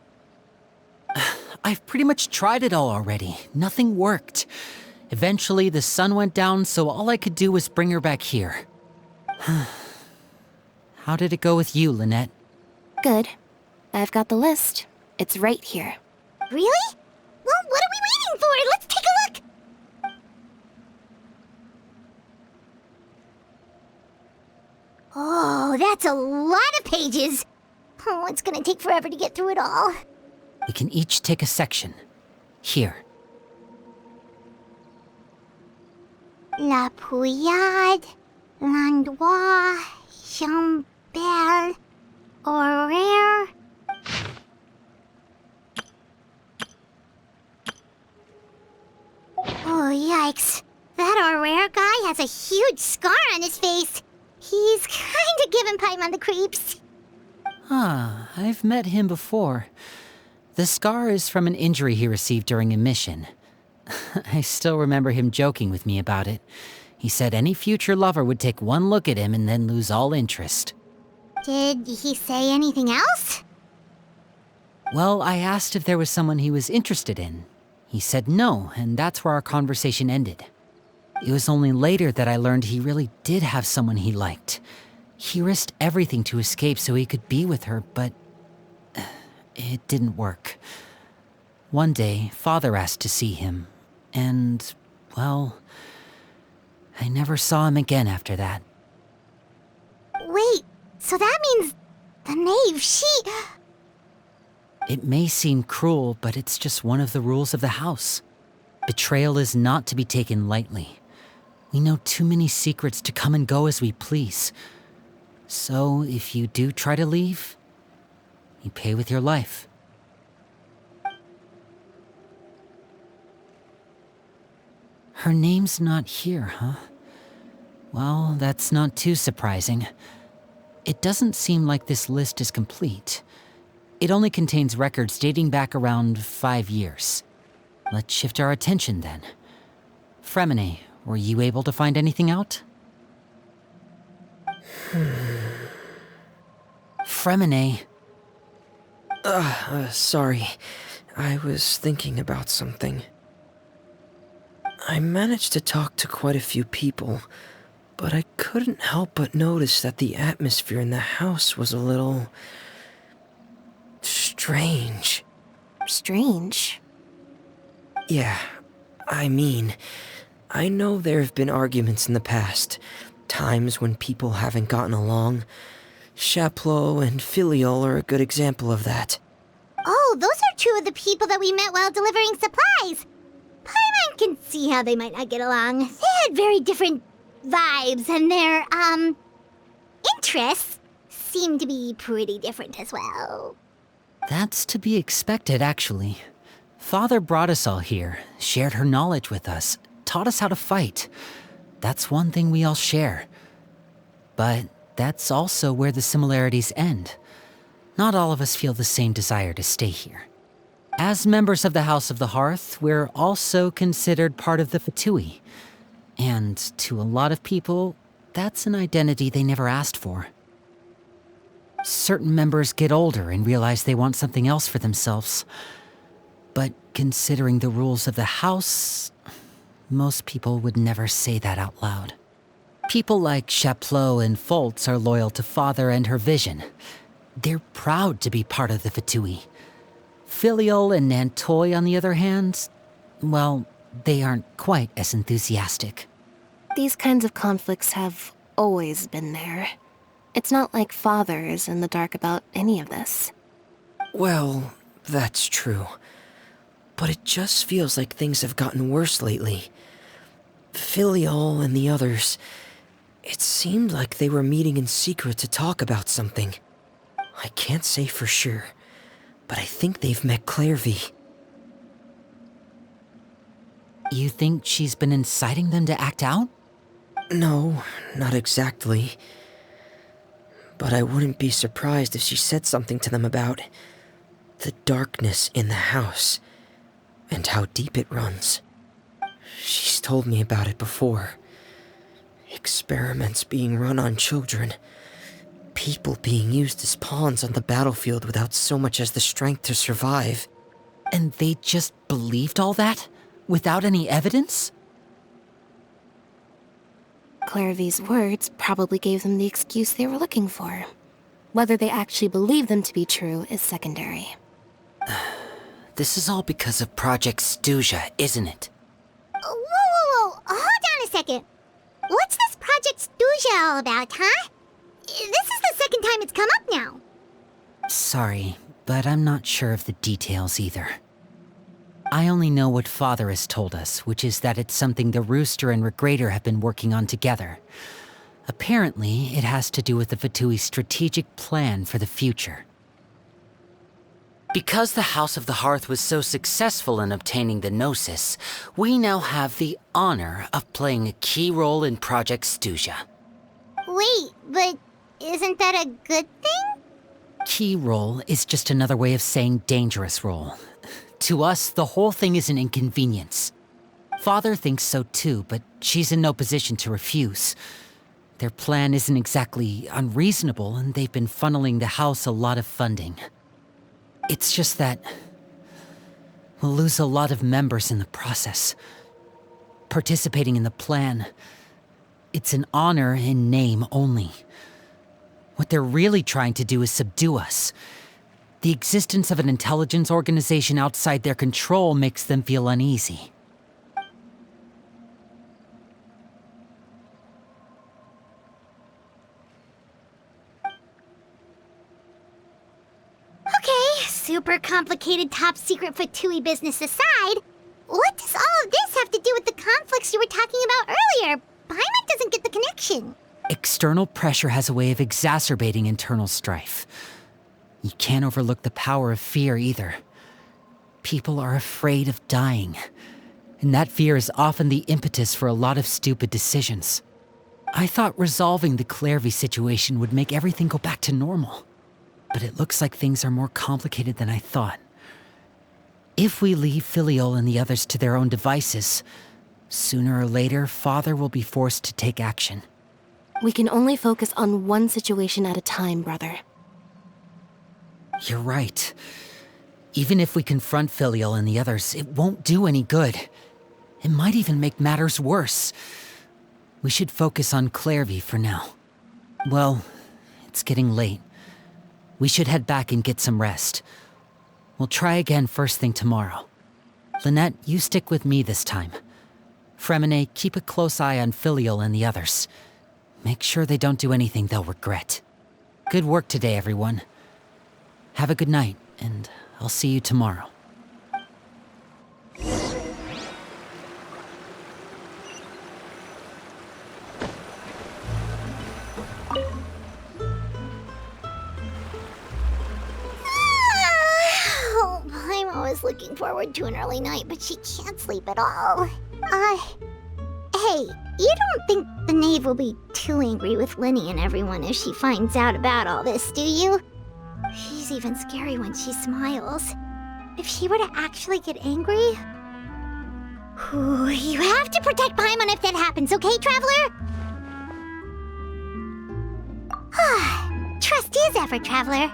I've pretty much tried it all already. Nothing worked. Eventually, the sun went down, so all I could do was bring her back here. How did it go with you, Lynette? Good. I've got the list. It's right here. Really? Well, what are we waiting for? Let's take a look! Oh, that's a lot of pages. Oh, it's gonna take forever to get through it all. We can each take a section. Here. La Pouillade, L'Endroit, Chambel, Horaire. Oh, yikes. That Horaire guy has a huge scar on his face. He's kinda giving Paimon the creeps. I've met him before. The scar is from an injury he received during a mission. I still remember him joking with me about it. He said any future lover would take one look at him and then lose all interest. Did he say anything else? Well, I asked if there was someone he was interested in. He said no, and that's where our conversation ended. It was only later that I learned he really did have someone he liked. He risked everything to escape so he could be with her, but it didn't work. One day, Father asked to see him, and, well, I never saw him again after that. Wait, so that means the knave, she... It may seem cruel, but it's just one of the rules of the house. Betrayal is not to be taken lightly. We know too many secrets to come and go as we please. So, if you do try to leave, you pay with your life. Her name's not here, huh? Well, that's not too surprising. It doesn't seem like this list is complete. It only contains records dating back around 5 years. Let's shift our attention then. Fremine, were you able to find anything out? Fremine. Sorry. I was thinking about something. I managed to talk to quite a few people, but I couldn't help but notice that the atmosphere in the house was a little... strange. Strange? Yeah, I mean, I know there have been arguments in the past, times when people haven't gotten along. Chaplot and Filiol are a good example of that. Oh, those are two of the people that we met while delivering supplies. Paimon can see how they might not get along. They had very different vibes, and their, interests seem to be pretty different as well. That's to be expected, actually. Father brought us all here, shared her knowledge with us, taught us how to fight. That's one thing we all share. But that's also where the similarities end. Not all of us feel the same desire to stay here. As members of the House of the Hearth, we're also considered part of the Fatui. And to a lot of people, that's an identity they never asked for. Certain members get older and realize they want something else for themselves. But considering the rules of the house, most people would never say that out loud. People like Chaplot and Foltz are loyal to Father and her vision. They're proud to be part of the Fatui. Filiol and Nantoy, on the other hand, well, they aren't quite as enthusiastic. These kinds of conflicts have always been there. It's not like Father is in the dark about any of this. Well, that's true. But it just feels like things have gotten worse lately. Filial and the others, it seemed like they were meeting in secret to talk about something. I can't say for sure, but I think they've met Clairvy. You think she's been inciting them to act out? No, not exactly. But I wouldn't be surprised if she said something to them about the darkness in the house and how deep it runs. She's told me about it before. Experiments being run on children. People being used as pawns on the battlefield without so much as the strength to survive. And they just believed all that? Without any evidence? Clairvy's words probably gave them the excuse they were looking for. Whether they actually believe them to be true is secondary. This is all because of Project Stuja, isn't it? Whoa. Hold on a second. What's this Project Stuja all about, huh? This is the second time it's come up now. Sorry, but I'm not sure of the details either. I only know what Father has told us, which is that it's something the Rooster and Regrator have been working on together. Apparently, it has to do with the Fatui's strategic plan for the future. Because the House of the Hearth was so successful in obtaining the Gnosis, we now have the honor of playing a key role in Project Stuja. Wait, but isn't that a good thing? Key role is just another way of saying dangerous role. To us, the whole thing is an inconvenience. Father thinks so too, but she's in no position to refuse. Their plan isn't exactly unreasonable, and they've been funneling the house a lot of funding. It's just that we'll lose a lot of members in the process. Participating in the plan, it's an honor in name only. What they're really trying to do is subdue us. The existence of an intelligence organization outside their control makes them feel uneasy. Okay, super complicated top secret Fatui business aside, what does all of this have to do with the conflicts you were talking about earlier? Paimon doesn't get the connection. External pressure has a way of exacerbating internal strife. You can't overlook the power of fear either. People are afraid of dying, and that fear is often the impetus for a lot of stupid decisions. I thought resolving the Clairvy situation would make everything go back to normal, but it looks like things are more complicated than I thought. If we leave Filial and the others to their own devices, sooner or later, Father will be forced to take action. We can only focus on one situation at a time, brother. You're right. Even if we confront Filial and the others, it won't do any good. It might even make matters worse. We should focus on Clairvy for now. Well, it's getting late. We should head back and get some rest. We'll try again first thing tomorrow. Lynette, you stick with me this time. Fremine, keep a close eye on Filial and the others. Make sure they don't do anything they'll regret. Good work today, everyone. Have a good night, and I'll see you tomorrow. Oh, I'm always looking forward to an early night, but she can't sleep at all. Hey, you don't think the knave will be too angry with Linny and everyone if she finds out about all this, do you? She's even scary when she smiles. If she were to actually get angry... Ooh, you have to protect Paimon if that happens, okay, Traveler? Trust is ever, Traveler.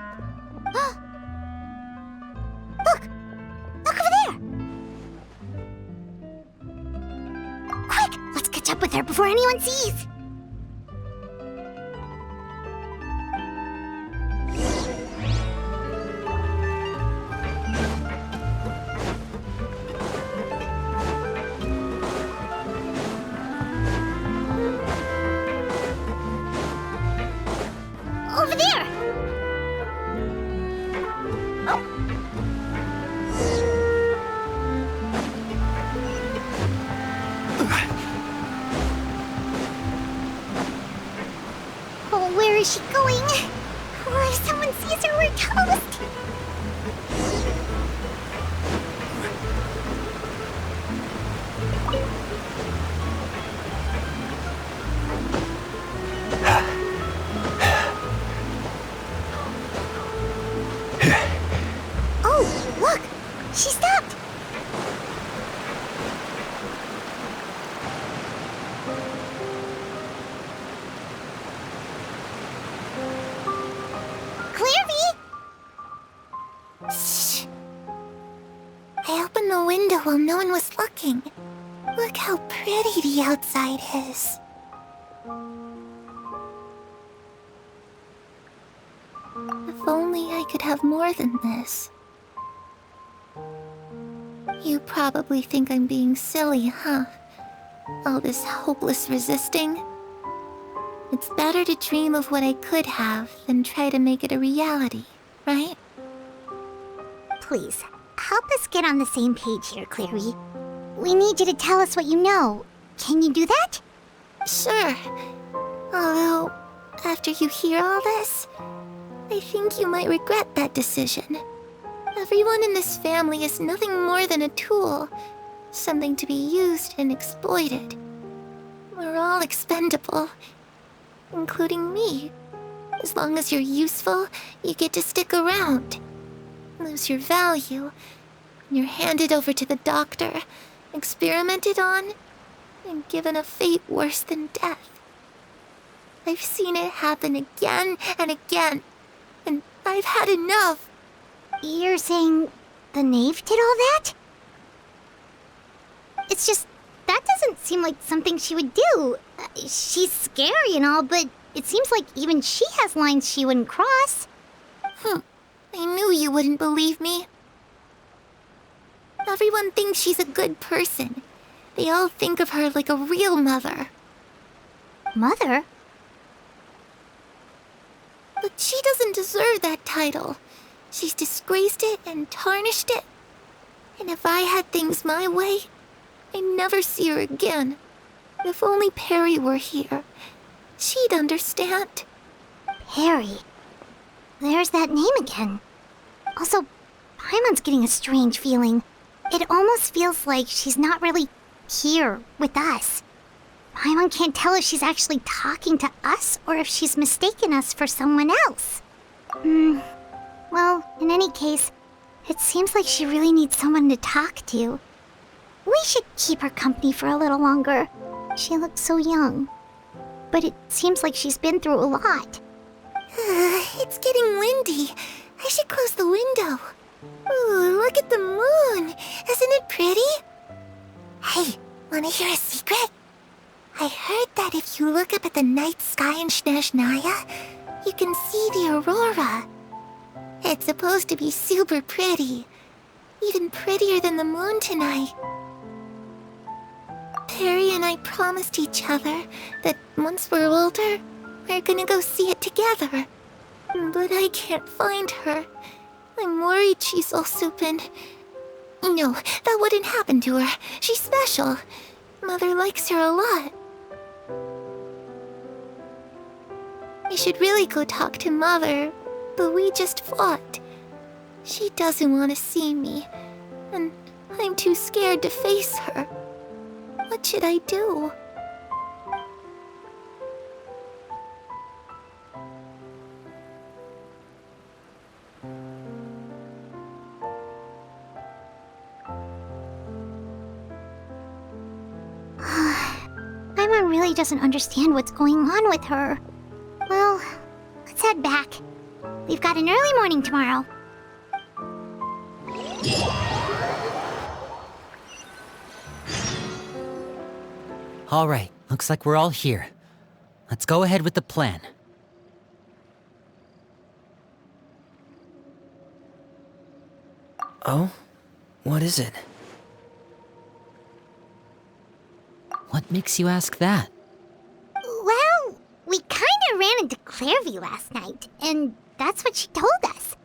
Look! Look over there! Quick! Let's catch up with her before anyone sees! we're toast! Oh, look! She stopped! Shh. I opened the window while no one was looking. Look how pretty the outside is. If only I could have more than this. You probably think I'm being silly, huh? All this hopeless resisting. It's better to dream of what I could have than try to make it a reality, right? Please, help us get on the same page here, Clary. We need you to tell us what you know. Can you do that? Sure. Although, after you hear all this, I think you might regret that decision. Everyone in this family is nothing more than a tool. Something to be used and exploited. We're all expendable. Including me. As long as you're useful, you get to stick around. Lose your value. You're handed over to the doctor, experimented on, and given a fate worse than death. I've seen it happen again and again, and I've had enough. You're saying the knave did all that? It's just, that doesn't seem like something she would do. She's scary and all, but it seems like even she has lines she wouldn't cross. I knew you wouldn't believe me. Everyone thinks she's a good person. They all think of her like a real mother. Mother? But she doesn't deserve that title. She's disgraced it and tarnished it. And if I had things my way, I'd never see her again. If only Perry were here, she'd understand. Perry. There's that name again. Also, Paimon's getting a strange feeling. It almost feels like she's not really here with us. Paimon can't tell if she's actually talking to us or if she's mistaken us for someone else. Well, in any case, it seems like she really needs someone to talk to. We should keep her company for a little longer. She looks so young. But it seems like she's been through a lot. It's getting windy. I should close the window. Ooh, look at the moon. Isn't it pretty? Hey, wanna hear a secret? I heard that if you look up at the night sky in Snezhnaya, you can see the aurora. It's supposed to be super pretty. Even prettier than the moon tonight. Perry and I promised each other that once we're older, we're gonna go see it together. But I can't find her. I'm worried she's also been... No, that wouldn't happen to her. She's special. Mother likes her a lot. I should really go talk to Mother, but we just fought. She doesn't want to see me, and I'm too scared to face her. What should I do? Paimon really doesn't understand what's going on with her. Well, let's head back. We've got an early morning tomorrow. All right, looks like we're all here. Let's go ahead with the plan. Oh? What is it? What makes you ask that? Well, we kinda ran into Clairview last night, and that's what she told us.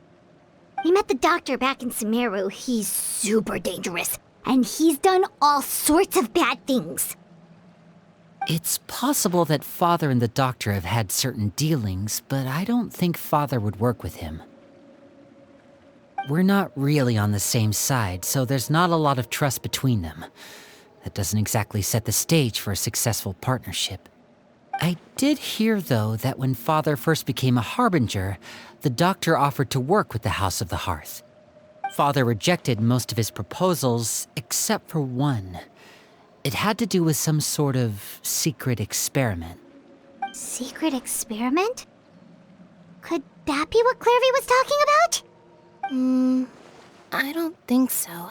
We met the doctor back in Sumeru. He's super dangerous, and he's done all sorts of bad things. It's possible that Father and the Doctor have had certain dealings, but I don't think Father would work with him. We're not really on the same side, so there's not a lot of trust between them. That doesn't exactly set the stage for a successful partnership. I did hear, though, that when Father first became a Harbinger, the doctor offered to work with the House of the Hearth. Father rejected most of his proposals, except for one. It had to do with some sort of secret experiment. Secret experiment? Could that be what Clairvy was talking about? I don't think so.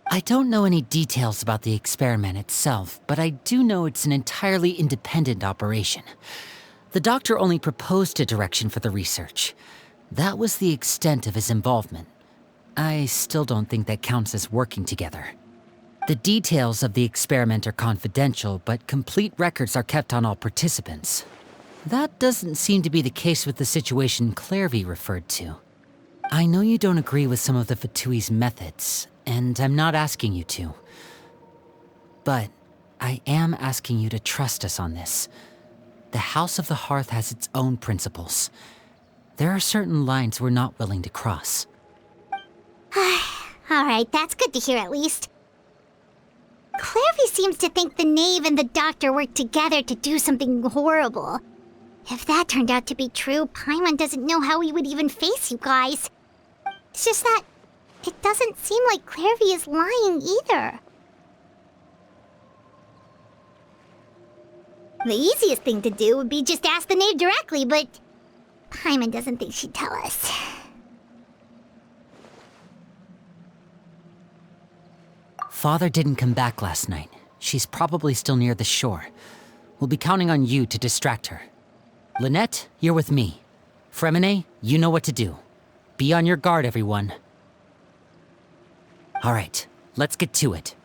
I don't know any details about the experiment itself, but I do know it's an entirely independent operation. The doctor only proposed a direction for the research. That was the extent of his involvement. I still don't think that counts as working together. The details of the experiment are confidential, but complete records are kept on all participants. That doesn't seem to be the case with the situation Clairvy referred to. I know you don't agree with some of the Fatui's methods, and I'm not asking you to. But I am asking you to trust us on this. The House of the Hearth has its own principles. There are certain lines we're not willing to cross. Alright, that's good to hear at least. Clairvy seems to think the knave and the doctor worked together to do something horrible. If that turned out to be true, Paimon doesn't know how he would even face you guys. It's just that it doesn't seem like Clairvy is lying either. The easiest thing to do would be just ask the knave directly, but Paimon doesn't think she'd tell us. Father didn't come back last night. She's probably still near the shore. We'll be counting on you to distract her. Lynette, you're with me. Fremine, you know what to do. Be on your guard, everyone. All right, let's get to it.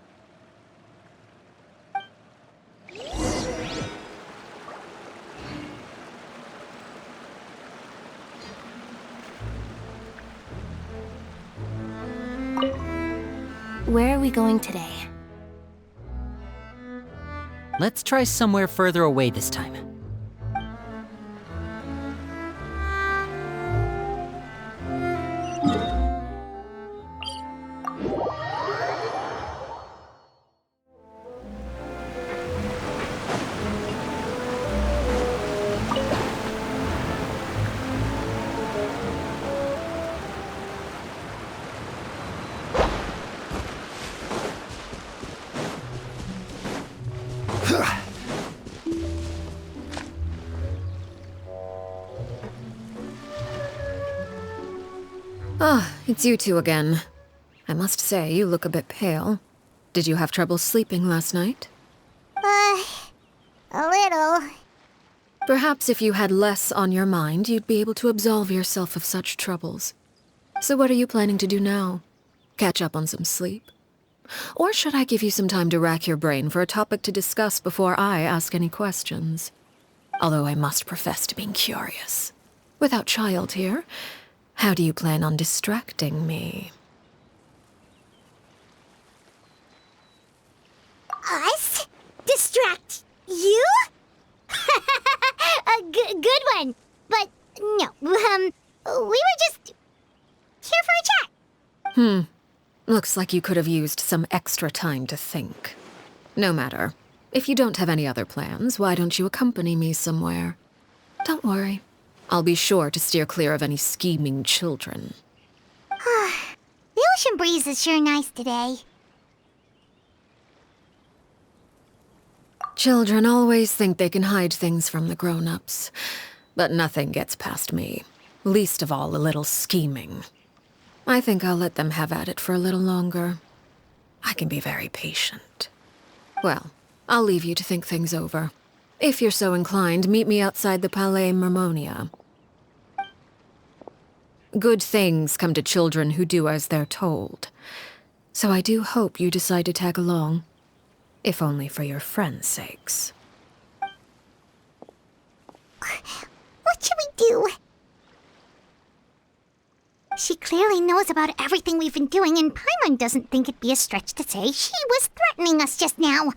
Where are we going today? Let's try somewhere further away this time. Ah, it's you two again. I must say, you look a bit pale. Did you have trouble sleeping last night? A little. Perhaps if you had less on your mind, you'd be able to absolve yourself of such troubles. So what are you planning to do now? Catch up on some sleep? Or should I give you some time to rack your brain for a topic to discuss before I ask any questions? Although I must profess to being curious. Without child here, how do you plan on distracting me? Us? Distract you? A good one. But no, we were just here for a chat. Looks like you could have used some extra time to think. No matter. If you don't have any other plans, why don't you accompany me somewhere? Don't worry. I'll be sure to steer clear of any scheming children. The ocean breeze is sure nice today. Children always think they can hide things from the grown-ups. But nothing gets past me. Least of all a little scheming. I think I'll let them have at it for a little longer. I can be very patient. Well, I'll leave you to think things over. If you're so inclined, meet me outside the Palais Mermonia. Good things come to children who do as they're told. So I do hope you decide to tag along. If only for your friends' sakes. What should we do? She clearly knows about everything we've been doing, and Paimon doesn't think it'd be a stretch to say she was threatening us just now.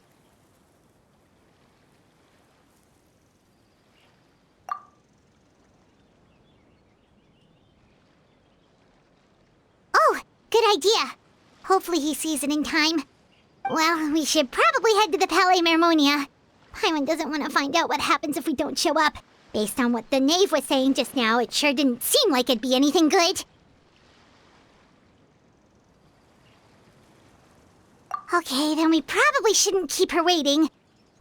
good idea. Hopefully he sees it in time. Well, we should probably head to the Palais Mermonia. Paimon doesn't want to find out what happens if we don't show up. Based on what the knave was saying just now, it sure didn't seem like it'd be anything good. Okay, then we probably shouldn't keep her waiting.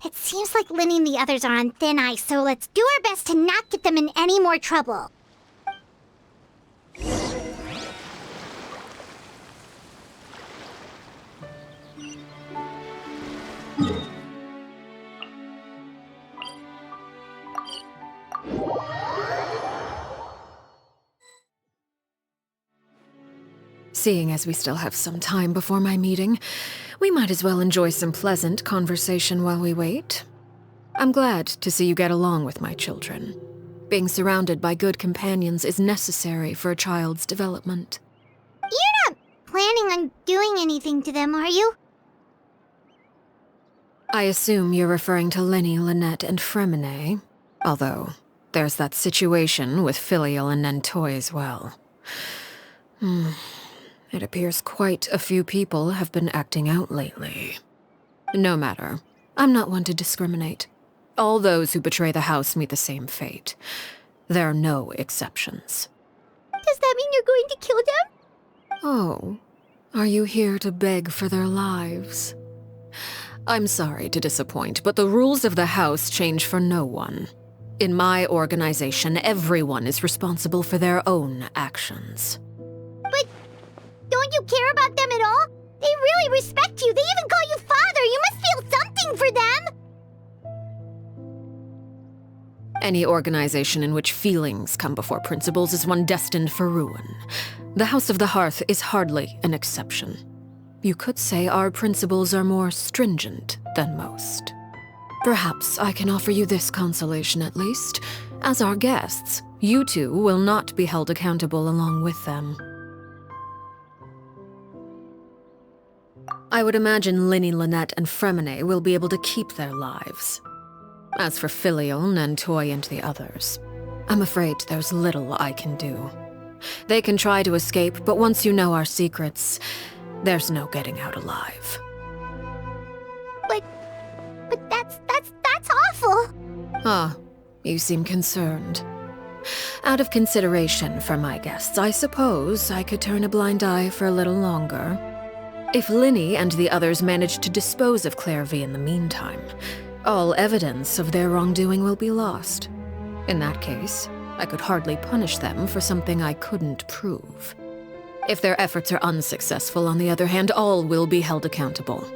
It seems like Linny and the others are on thin ice, so let's do our best to not get them in any more trouble. Seeing as we still have some time before my meeting, we might as well enjoy some pleasant conversation while we wait. I'm glad to see you get along with my children. Being surrounded by good companions is necessary for a child's development. You're not planning on doing anything to them, are you? I assume you're referring to Linny, Lynette, and Fremine, although there's that situation with Filial and Nentoy as well. It appears quite a few people have been acting out lately. No matter. I'm not one to discriminate. All those who betray the house meet the same fate. There are no exceptions. Does that mean you're going to kill them? Oh, are you here to beg for their lives? I'm sorry to disappoint, but the rules of the house change for no one. In my organization, everyone is responsible for their own actions. But don't you care about them at all? They really respect you. They even call you father. You must feel something for them. Any organization in which feelings come before principles is one destined for ruin. The House of the Hearth is hardly an exception. You could say our principles are more stringent than most. Perhaps I can offer you this consolation at least. As our guests, you two will not be held accountable along with them. I would imagine Linny, Lynette, and Fremine will be able to keep their lives. As for Filial, Nentoy, and the others, I'm afraid there's little I can do. They can try to escape, but once you know our secrets, there's no getting out alive. But that's awful. Ah, you seem concerned. Out of consideration for my guests, I suppose I could turn a blind eye for a little longer. If Linny and the others manage to dispose of Clairvy in the meantime, all evidence of their wrongdoing will be lost. In that case, I could hardly punish them for something I couldn't prove. If their efforts are unsuccessful, on the other hand, all will be held accountable,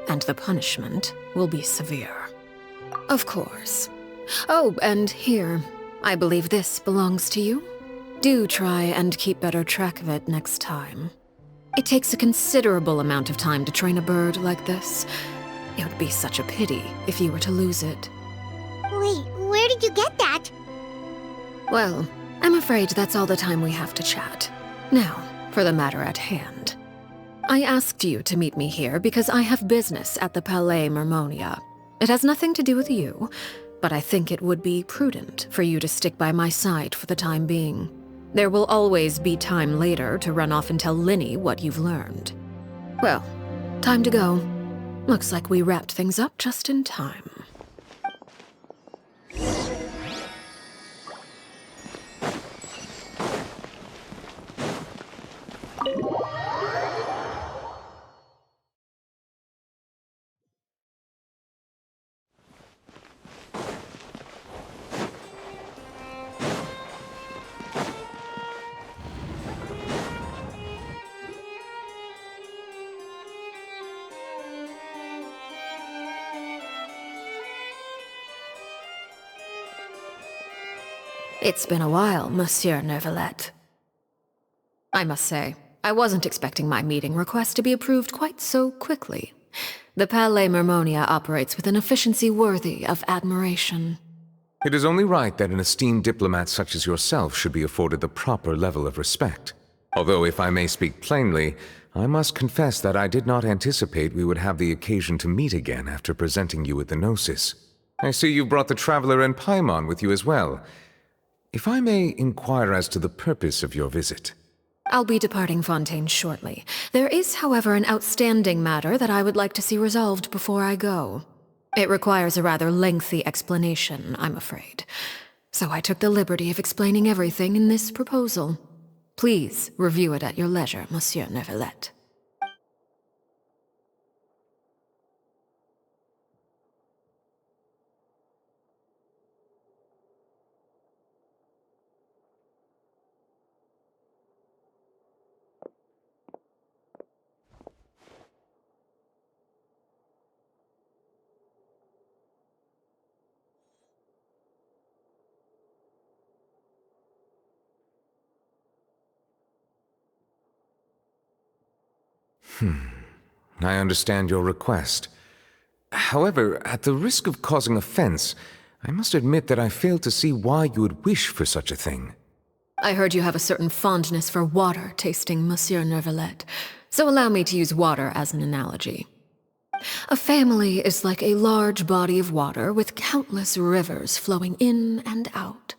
and the punishment will be severe. Of course. Oh, and here, I believe this belongs to you. Do try and keep better track of it next time. It takes a considerable amount of time to train a bird like this. It would be such a pity if you were to lose it. Wait, where did you get that? Well, I'm afraid that's all the time we have to chat. Now, for the matter at hand. I asked you to meet me here because I have business at the Palais Mermonia. It has nothing to do with you, but I think it would be prudent for you to stick by my side for the time being. There will always be time later to run off and tell Linny what you've learned. Well, time to go. Looks like we wrapped things up just in time. It's been a while, Monsieur Neuvillette. I must say, I wasn't expecting my meeting request to be approved quite so quickly. The Palais Mermonia operates with an efficiency worthy of admiration. It is only right that an esteemed diplomat such as yourself should be afforded the proper level of respect. Although, if I may speak plainly, I must confess that I did not anticipate we would have the occasion to meet again after presenting you with the Gnosis. I see you brought the Traveler and Paimon with you as well. If I may inquire as to the purpose of your visit. I'll be departing Fontaine shortly. There is, however, an outstanding matter that I would like to see resolved before I go. It requires a rather lengthy explanation, I'm afraid. So I took the liberty of explaining everything in this proposal. Please review it at your leisure, Monsieur Neuvillette. I understand your request. However, at the risk of causing offense, I must admit that I fail to see why you would wish for such a thing. I heard you have a certain fondness for water tasting, Monsieur Neuvillette, so allow me to use water as an analogy. A family is like a large body of water with countless rivers flowing in and out.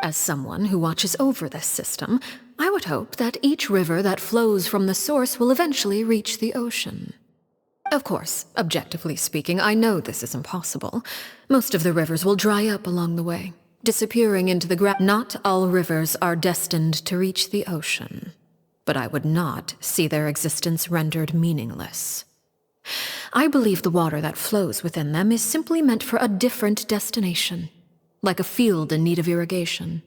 As someone who watches over this system, I would hope that each river that flows from the source will eventually reach the ocean. Of course, objectively speaking, I know this is impossible. Most of the rivers will dry up along the way, disappearing into the ground. Not all rivers are destined to reach the ocean, but I would not see their existence rendered meaningless. I believe the water that flows within them is simply meant for a different destination, like a field in need of irrigation.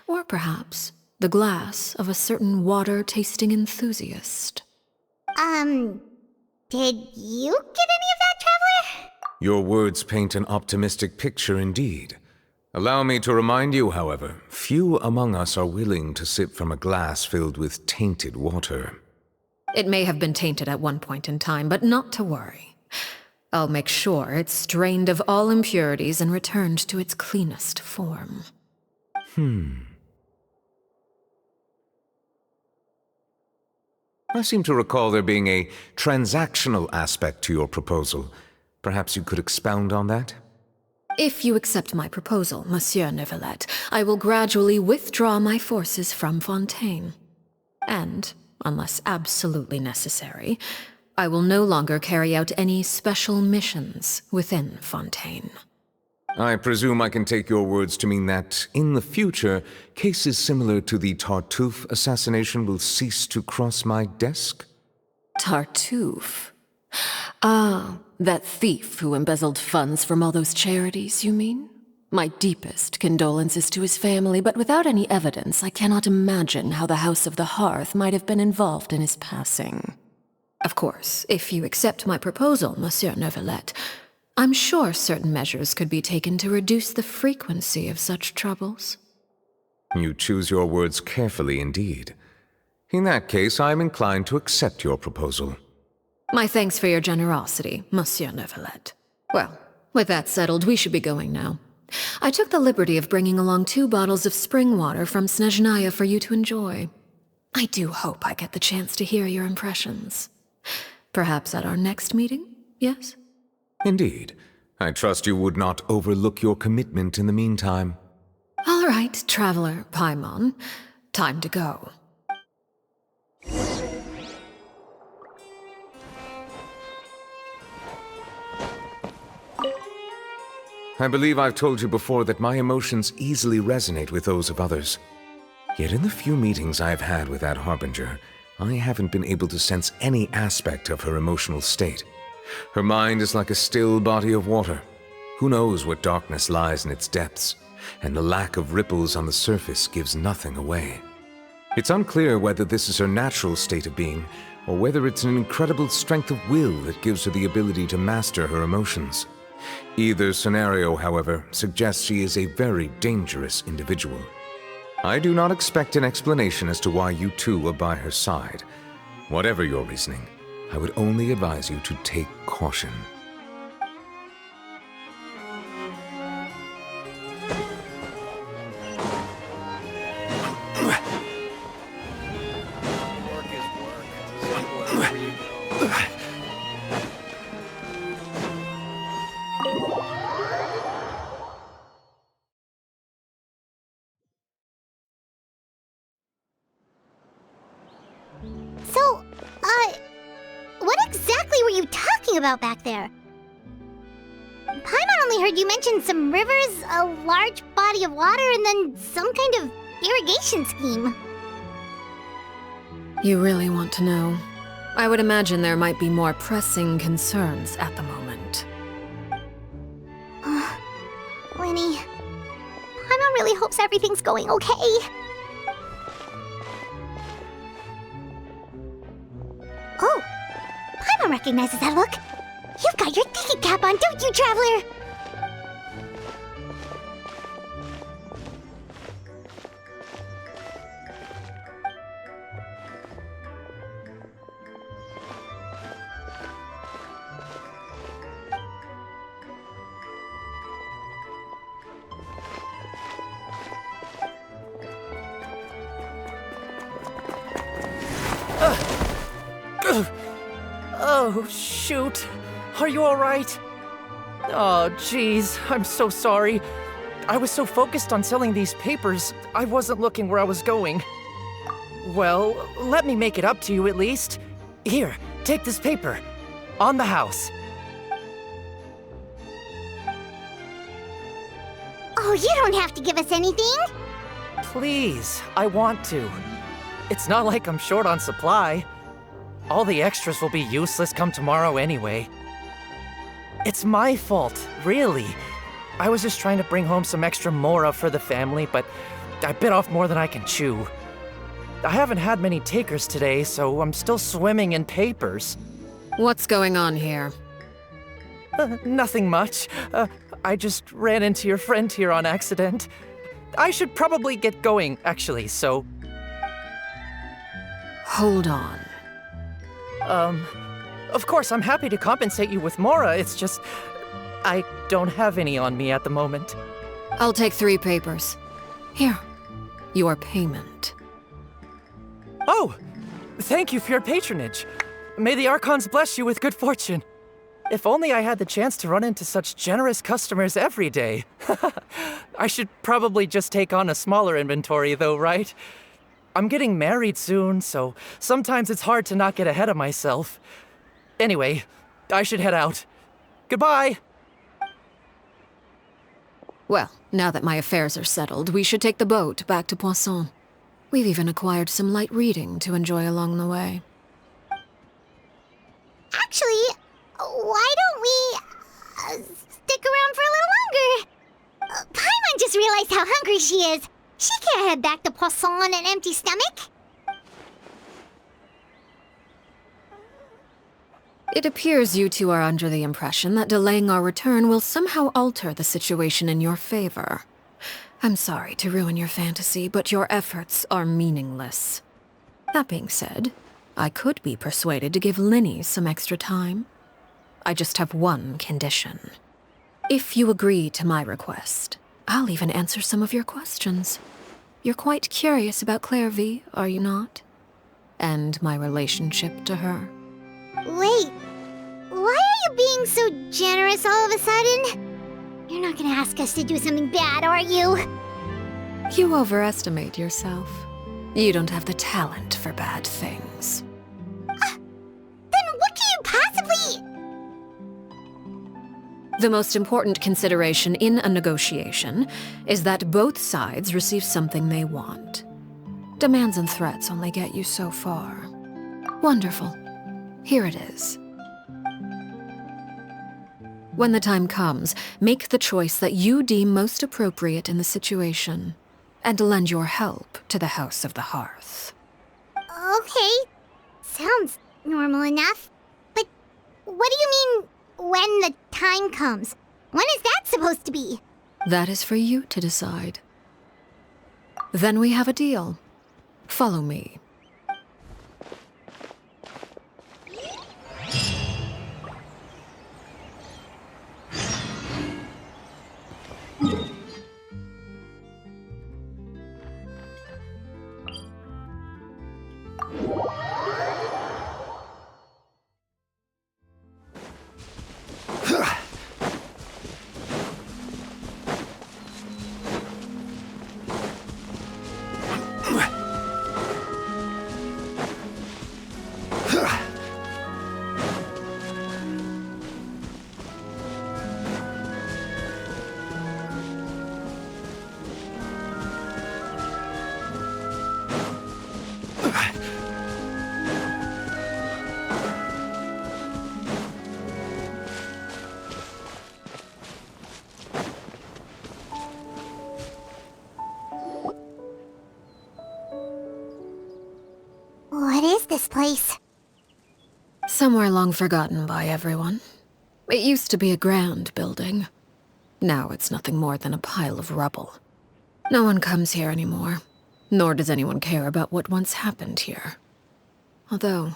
Or perhaps the glass of a certain water-tasting enthusiast. Did you get any of that, Traveler? Your words paint an optimistic picture indeed. Allow me to remind you, however, few among us are willing to sip from a glass filled with tainted water. It may have been tainted at one point in time, but not to worry. I'll make sure it's strained of all impurities and returned to its cleanest form. I seem to recall there being a transactional aspect to your proposal. Perhaps you could expound on that? If you accept my proposal, Monsieur Neuvillette, I will gradually withdraw my forces from Fontaine. And, unless absolutely necessary, I will no longer carry out any special missions within Fontaine. I presume I can take your words to mean that, in the future, cases similar to the Tartuffe assassination will cease to cross my desk? Tartuffe? Ah, that thief who embezzled funds from all those charities, you mean? My deepest condolences to his family, but without any evidence, I cannot imagine how the House of the Hearth might have been involved in his passing. Of course, if you accept my proposal, Monsieur Neuvillette, I'm sure certain measures could be taken to reduce the frequency of such troubles. You choose your words carefully indeed. In that case, I am inclined to accept your proposal. My thanks for your generosity, Monsieur Neuvillette. Well, with that settled, we should be going now. I took the liberty of bringing along 2 bottles of spring water from Snezhnaya for you to enjoy. I do hope I get the chance to hear your impressions. Perhaps at our next meeting, yes? Indeed. I trust you would not overlook your commitment in the meantime. All right, Traveler Paimon. Time to go. I believe I've told you before that my emotions easily resonate with those of others. Yet in the few meetings I've had with that Harbinger, I haven't been able to sense any aspect of her emotional state. Her mind is like a still body of water. Who knows what darkness lies in its depths, and the lack of ripples on the surface gives nothing away. It's unclear whether this is her natural state of being, or whether it's an incredible strength of will that gives her the ability to master her emotions. Either scenario, however, suggests she is a very dangerous individual. I do not expect an explanation as to why you two are by her side. Whatever your reasoning, I would only advise you to take caution. Work is work. Simple wherever you go. talking about back there? Paimon only heard you mention some rivers, a large body of water, and then some kind of irrigation scheme. You really want to know? I would imagine there might be more pressing concerns at the moment. Winnie, Paimon really hopes everything's going okay. Oh, Paimon recognizes that look. You've got your thinking cap on, don't you, Traveler? Oh, shoot. Are you alright? Oh, jeez. I'm so sorry. I was so focused on selling these papers, I wasn't looking where I was going. Well, let me make it up to you at least. Here, take this paper. On the house. Oh, you don't have to give us anything. Please, I want to. It's not like I'm short on supply. All the extras will be useless come tomorrow anyway. It's my fault, really. I was just trying to bring home some extra mora for the family, but I bit off more than I can chew. I haven't had many takers today, so I'm still swimming in papers. What's going on here? Nothing much. I just ran into your friend here on accident. I should probably get going, actually, so... Hold on. Of course, I'm happy to compensate you with mora, it's just... I don't have any on me at the moment. I'll take 3 papers. Here, your payment. Oh! Thank you for your patronage. May the Archons bless you with good fortune. If only I had the chance to run into such generous customers every day. I should probably just take on a smaller inventory though, right? I'm getting married soon, so sometimes it's hard to not get ahead of myself. Anyway, I should head out. Goodbye! Well, now that my affairs are settled, we should take the boat back to Poisson. We've even acquired some light reading to enjoy along the way. Actually, why don't we stick around for a little longer? Paimon just realized how hungry she is. She can't head back to Poisson on an empty stomach. It appears you two are under the impression that delaying our return will somehow alter the situation in your favor. I'm sorry to ruin your fantasy, but your efforts are meaningless. That being said, I could be persuaded to give Linny some extra time. I just have one condition. If you agree to my request, I'll even answer some of your questions. You're quite curious about Clairvy, are you not? And my relationship to her. Wait, why are you being so generous all of a sudden? You're not gonna ask us to do something bad, are you? You overestimate yourself. You don't have the talent for bad things. Then what can you possibly... The most important consideration in a negotiation is that both sides receive something they want. Demands and threats only get you so far. Wonderful. Here it is. When the time comes, make the choice that you deem most appropriate in the situation, and lend your help to the House of the Hearth. Okay, sounds normal enough. But what do you mean, when the time comes? When is that supposed to be? That is for you to decide. Then we have a deal. Follow me. this place? Somewhere long forgotten by everyone. It used to be a grand building. Now it's nothing more than a pile of rubble. No one comes here anymore, nor does anyone care about what once happened here. Although,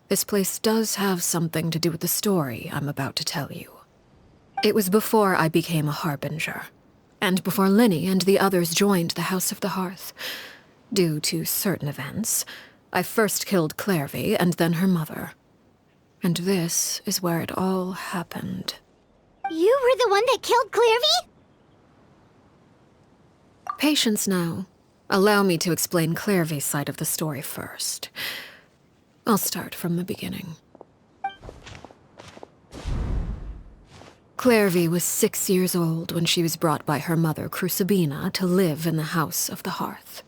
this place does have something to do with the story I'm about to tell you. It was before I became a Harbinger, and before Linny and the others joined the House of the Hearth. Due to certain events, I first killed Clairvy and then her mother. And this is where it all happened. You were the one that killed Clairvy? Patience now. Allow me to explain Clairvy's side of the story first. I'll start from the beginning. Clairvy was 6 years old when she was brought by her mother, Crucibina, to live in the House of the Hearth.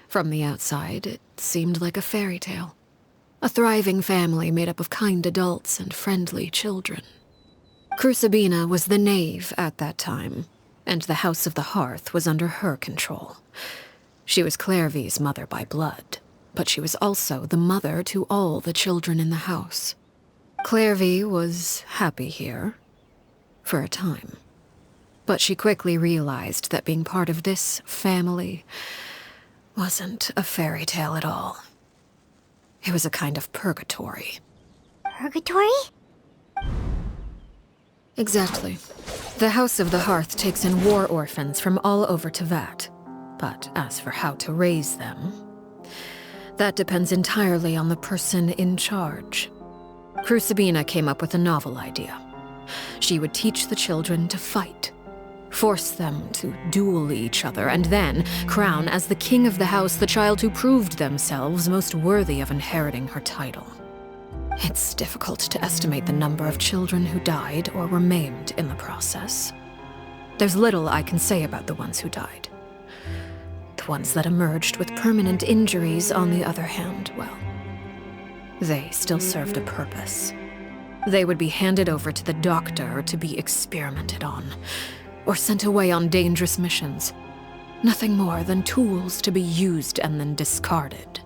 From the outside, it seemed like a fairy tale. A thriving family made up of kind adults and friendly children. Crucibina was the knave at that time, and the House of the Hearth was under her control. She was Clairvy's mother by blood, but she was also the mother to all the children in the house. Clairvy was happy here, for a time. But she quickly realized that being part of this family wasn't a fairy tale at all. It was a kind of purgatory. Purgatory? Exactly. The House of the Hearth takes in war orphans from all over Tevat. But as for how to raise them, that depends entirely on the person in charge. Crucibina came up with a novel idea. She would teach the children to fight, force them to duel each other, and then crown as the king of the house the child who proved themselves most worthy of inheriting her title. It's difficult to estimate the number of children who died or were maimed in the process. There's little I can say about the ones who died. The ones that emerged with permanent injuries, on the other hand, well, they still served a purpose. They would be handed over to the doctor to be experimented on, or sent away on dangerous missions. Nothing more than tools to be used and then discarded.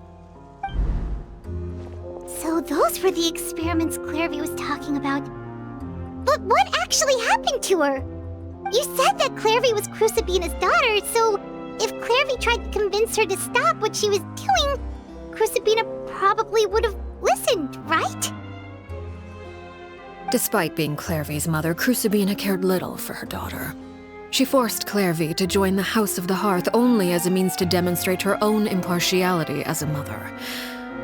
So those were the experiments Clairvy was talking about. But what actually happened to her? You said that Clairvy was Crucibina's daughter, so if Clairvy tried to convince her to stop what she was doing, Crucibina probably would have listened, right? Despite being Clairvy's mother, Crucibina cared little for her daughter. She forced Clairvy to join the House of the Hearth only as a means to demonstrate her own impartiality as a mother,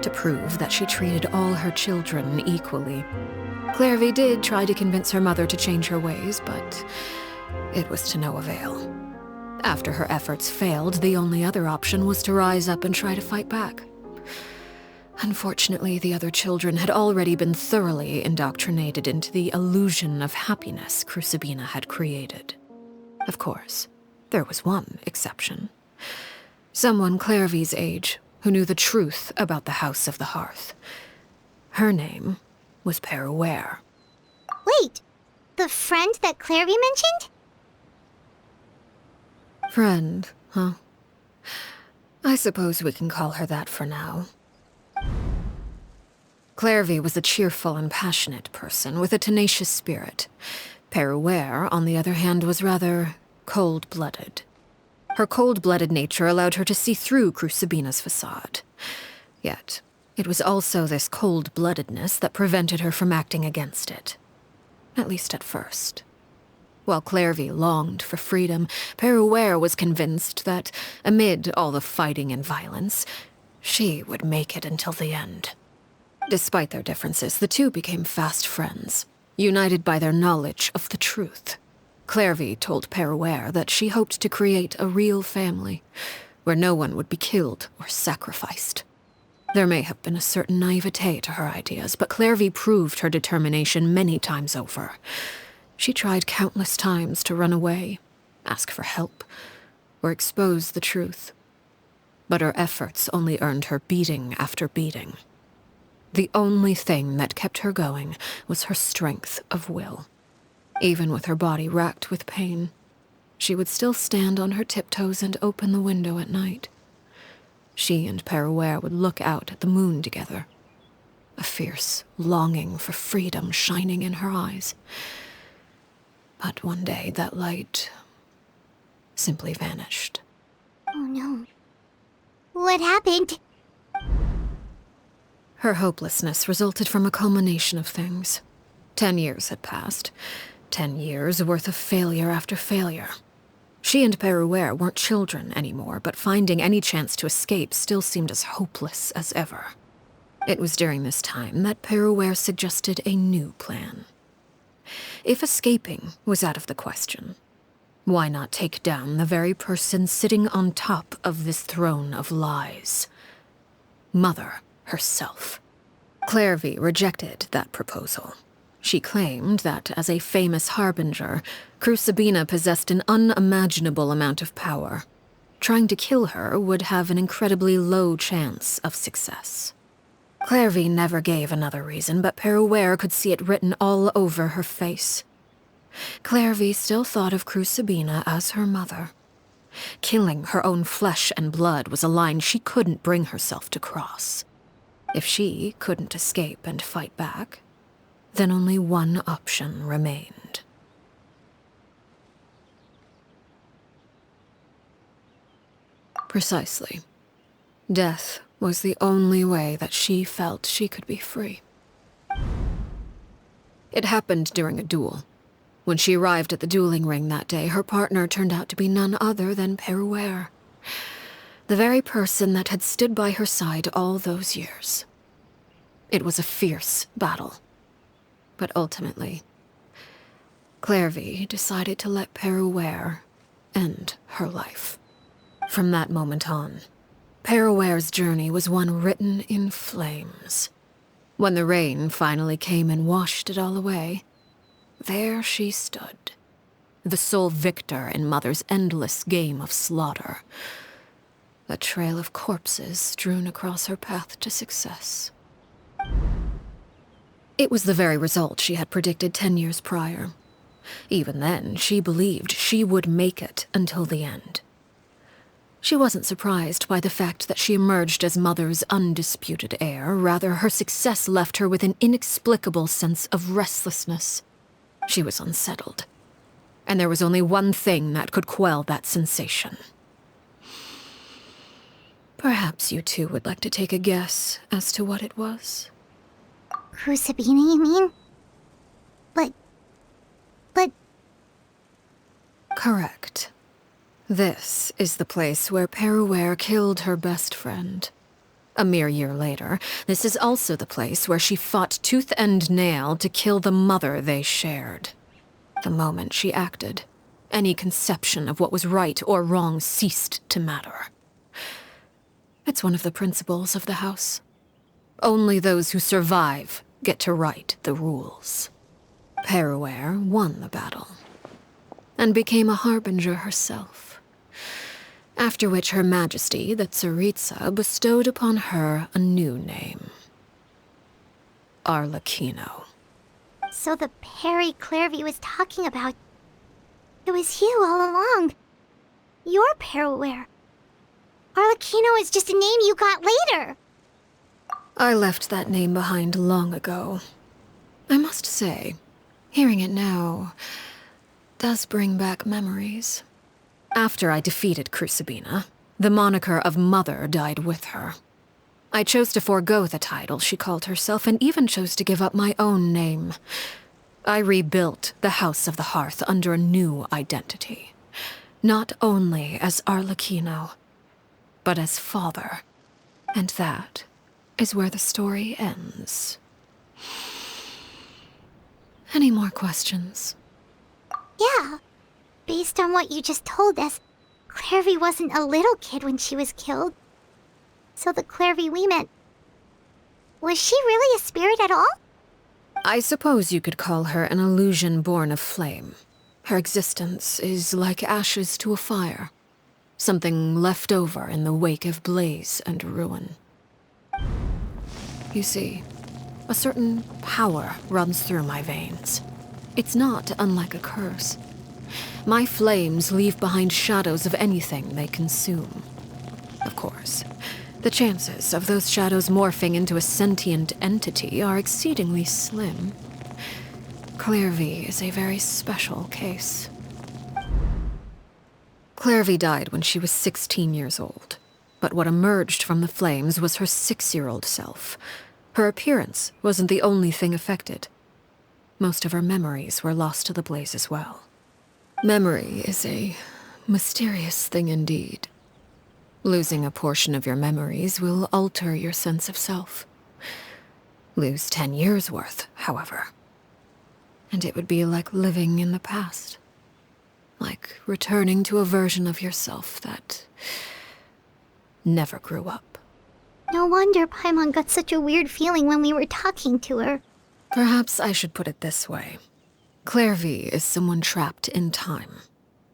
to prove that she treated all her children equally. Clairvy did try to convince her mother to change her ways, but it was to no avail. After her efforts failed, the only other option was to rise up and try to fight back. Unfortunately, the other children had already been thoroughly indoctrinated into the illusion of happiness Crucibina had created. Of course, there was one exception. Someone Clairvy's age who knew the truth about the House of the Hearth. Her name was Peruere. Wait, the friend that Clairvy mentioned? Friend, huh? I suppose we can call her that for now. Clairvy was a cheerful and passionate person with a tenacious spirit. Peruere, on the other hand, was rather cold-blooded. Her cold-blooded nature allowed her to see through Crucibina's facade. Yet, it was also this cold-bloodedness that prevented her from acting against it. At least at first. While Clairvy longed for freedom, Peruere was convinced that, amid all the fighting and violence, she would make it until the end. Despite their differences, the two became fast friends, united by their knowledge of the truth. Clairvy told Peruere that she hoped to create a real family, where no one would be killed or sacrificed. There may have been a certain naivete to her ideas, but Clairvy proved her determination many times over. She tried countless times to run away, ask for help, or expose the truth. But her efforts only earned her beating after beating. The only thing that kept her going was her strength of will. Even with her body racked with pain, she would still stand on her tiptoes and open the window at night. She and Peruere would look out at the moon together, a fierce longing for freedom shining in her eyes. But one day that light simply vanished. Oh no. What happened? Her hopelessness resulted from a culmination of things. 10 years had passed. 10 years worth of failure after failure. She and Peruere weren't children anymore, but finding any chance to escape still seemed as hopeless as ever. It was during this time that Peruere suggested a new plan. If escaping was out of the question, why not take down the very person sitting on top of this throne of lies? Mother herself. Clairvy rejected that proposal. She claimed that, as a famous harbinger, Crucibina possessed an unimaginable amount of power. Trying to kill her would have an incredibly low chance of success. Clairvy never gave another reason, but Peruere could see it written all over her face. Clairvy still thought of Crucibina as her mother. Killing her own flesh and blood was a line she couldn't bring herself to cross. If she couldn't escape and fight back, then only one option remained. Precisely. Death was the only way that she felt she could be free. It happened during a duel. When she arrived at the dueling ring that day, her partner turned out to be none other than Peruere, the very person that had stood by her side all those years. It was a fierce battle. But ultimately, Clairvy decided to let Peruere end her life. From that moment on, Peruere's journey was one written in flames. When the rain finally came and washed it all away, there she stood, the sole victor in Mother's endless game of slaughter, a trail of corpses strewn across her path to success. It was the very result she had predicted 10 years prior. Even then, she believed she would make it until the end. She wasn't surprised by the fact that she emerged as Mother's undisputed heir. Rather, her success left her with an inexplicable sense of restlessness. She was unsettled, and there was only one thing that could quell that sensation. Perhaps you two would like to take a guess as to what it was? Crucibina, you mean? But... Correct. This is the place where Peruere killed her best friend. A mere year later, this is also the place where she fought tooth and nail to kill the mother they shared. The moment she acted, any conception of what was right or wrong ceased to matter. It's one of the principles of the house. Only those who survive get to write the rules. Peruere won the battle, and became a harbinger herself. After which Her Majesty, the Tsaritsa, bestowed upon her a new name. Arлекino. So the Perry Clairvy was talking about... It was you all along. You're Peruere. Arлекino is just a name you got later. I left that name behind long ago. I must say, hearing it now does bring back memories. After I defeated Crucibina, the moniker of Mother died with her. I chose to forego the title she called herself, and even chose to give up my own name. I rebuilt the House of the Hearth under a new identity. Not only as Arлекino, but as father. And that is where the story ends. Any more questions? Yeah. Based on what you just told us, Clairvy wasn't a little kid when she was killed. So the Clairvy we met... Was she really a spirit at all? I suppose you could call her an illusion born of flame. Her existence is like ashes to a fire. Something left over in the wake of blaze and ruin. You see, a certain power runs through my veins. It's not unlike a curse. My flames leave behind shadows of anything they consume. Of course, The chances of those shadows morphing into a sentient entity are exceedingly slim. Clairvy is a very special case. Clairvy died when she was 16 years old, but what emerged from the flames was her 6-year-old self. Her appearance wasn't the only thing affected. Most of her memories were lost to the blaze as well. Memory is a mysterious thing indeed. Losing a portion of your memories will alter your sense of self. Lose 10 years' worth, however, and it would be like living in the past. Like returning to a version of yourself that never grew up. No wonder Paimon got such a weird feeling when we were talking to her. Perhaps I should put it this way. Clairvy is someone trapped in time.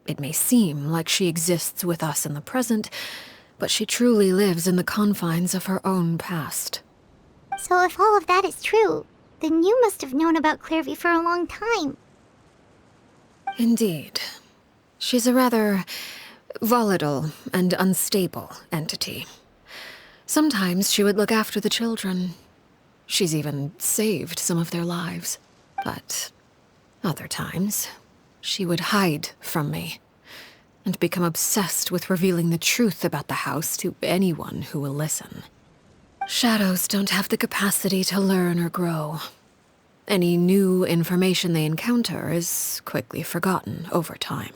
It may seem like she exists with us in the present, but she truly lives in the confines of her own past. So if all of that is true, then you must have known about Clairvy for a long time. Indeed. She's a rather volatile and unstable entity. Sometimes she would look after the children. She's even saved some of their lives. But other times, she would hide from me and become obsessed with revealing the truth about the house to anyone who will listen. Shadows don't have the capacity to learn or grow. Any new information they encounter is quickly forgotten over time.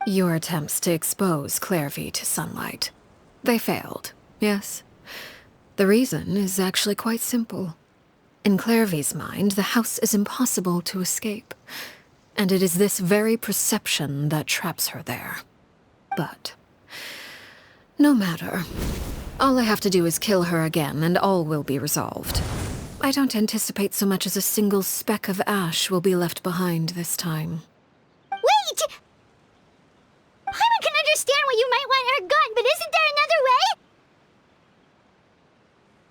Your attempts to expose Clairvy to sunlight. They failed, yes. The reason is actually quite simple. In Clairvy's mind, the house is impossible to escape, and it is this very perception that traps her there. But no matter. All I have to do is kill her again, and all will be resolved. I don't anticipate so much as a single speck of ash will be left behind this time. Wait! Paimon can understand why you might want her gone, but isn't there another way?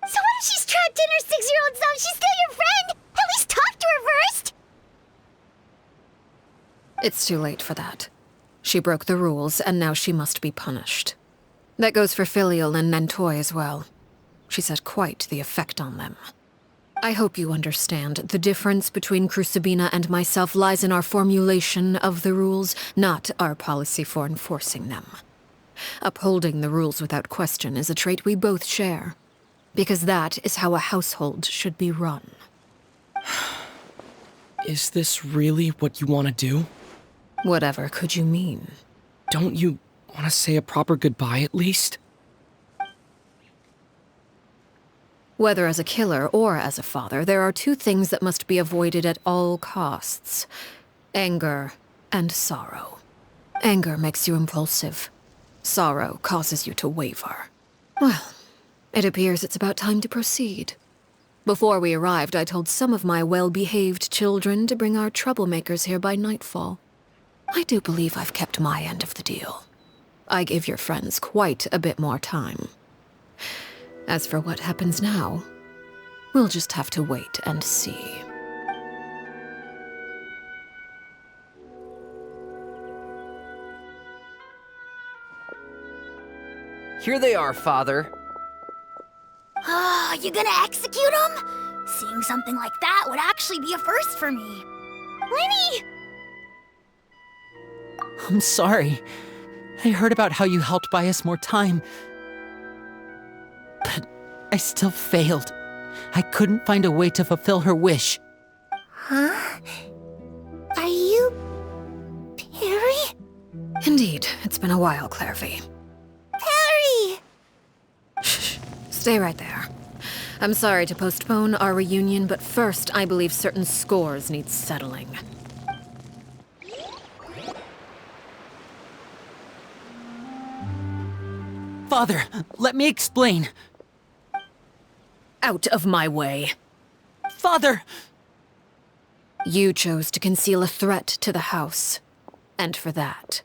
So what if she's trapped in her 6-year-old self? She's still your friend! At least talk to her first! It's too late for that. She broke the rules, and now she must be punished. That goes for Filial and Nantoy as well. She's had quite the effect on them. I hope you understand the difference between Crucibina and myself lies in our formulation of the rules, not our policy for enforcing them. Upholding the rules without question is a trait we both share, because that is how a household should be run. Is this really what you want to do? Whatever could you mean? Don't you want to say a proper goodbye at least? Whether as a killer or as a father, there are two things that must be avoided at all costs. Anger and sorrow. Anger makes you impulsive. Sorrow causes you to waver. Well, it appears it's about time to proceed. Before we arrived, I told some of my well-behaved children to bring our troublemakers here by nightfall. I do believe I've kept my end of the deal. I gave your friends quite a bit more time. As for what happens now, we'll just have to wait and see. Here they are, Father. You gonna execute him? Seeing something like that would actually be a first for me. Lenny! I'm sorry. I heard about how you helped buy us more time. But I still failed. I couldn't find a way to fulfill her wish. Huh? Are you... Perry? Indeed, it's been a while, Clairvy. Perry! Shh, stay right there. I'm sorry to postpone our reunion, but first I believe certain scores need settling. Father, let me explain. Out of my way. Father! You chose to conceal a threat to the house. And for that,